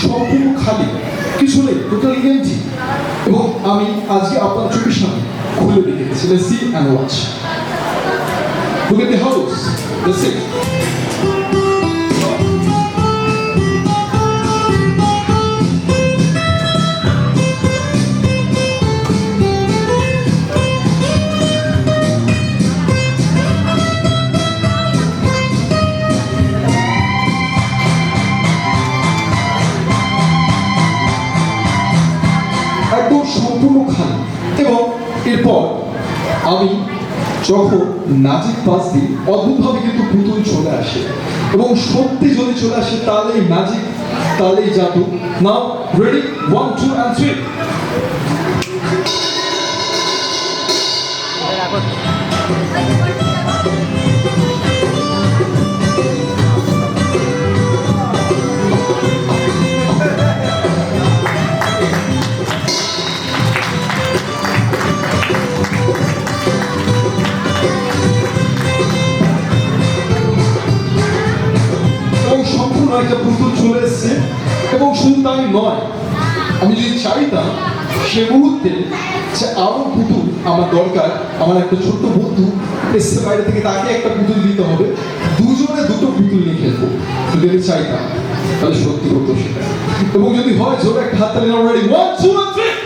সম্পূর্ণ খালি, কিছু নেই, টোটালি এমটি। এবং আমি আজকে আপনার চোখের সামনে খুলে দেখেছি। Let's see and watch. Look at the house. Let's see. একদম সম্পূর্ণ খালি। এবং এরপর আমি যখন নাজিক পাশ দিই, অদ্ভুতভাবে কিন্তু পুতুল চলে আসে এবং সত্যি যদি চলে আসে তাহলেই ম্যাজিক, তাহলেই জাদু। নাও রেডি, 1 2 and 3. সম্পূর্ণ একটা পুতুল চলে এসছে এবং শুধু তাই নয়, আমি যদি চাইতাম সে মুহূর্তে যে আরো পুতুল আমার দরকার, আমার একটা ছোট্ট বন্ধু এসছে বাইরে থেকে, তাকে একটা পুতুল দিতে হবে, দুজনে দুটো পুতুল নিয়ে খেলবো, যদি আমি চাইতাম তাহলে সত্যি হতো সেটা। এবং যদি হয় জোরে একটা হাত তালি, রেডি, 1 2 and 3.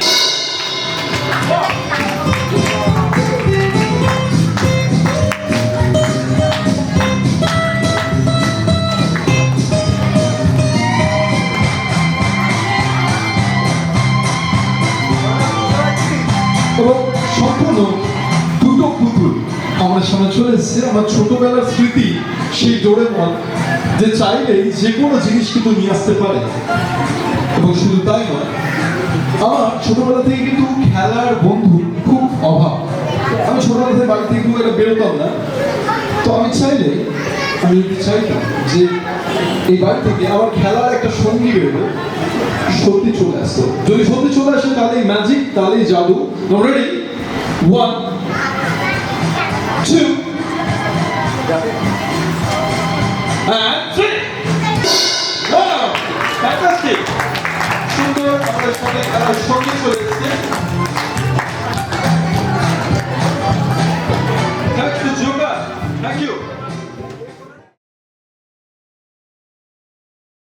এবং সম্পূর্ণ দুটো পুতুল আমার সামনে চলে এসেছে, আমার ছোটবেলার স্মৃতি, সেই ডোরেমন যে চাইলেই যে কোনো জিনিস কিন্তু নিয়ে আসতে পারে। এবং শুধু তাই নয়, আমার ছোটবেলা থেকে কিন্তু খেলার বন্ধু খুব অভাব। আমি ছোটবেলা থেকে বাড়ি থেকে খুব একটা বেরোতাম না, তো আমি চাইতাম যে এই বাড়ি থেকে আমার খেলার একটা সঙ্গী বেরোবে, সত্যি চলে আসতো। যদি সত্যি চলে আসে তাহলেই ম্যাজিক, তাহলেই জাদু। Ready, 1 2 and 3. Wow, fantastic! সুন্দর, আমাদের সাথে খেলার সঙ্গী চলে এসেছে।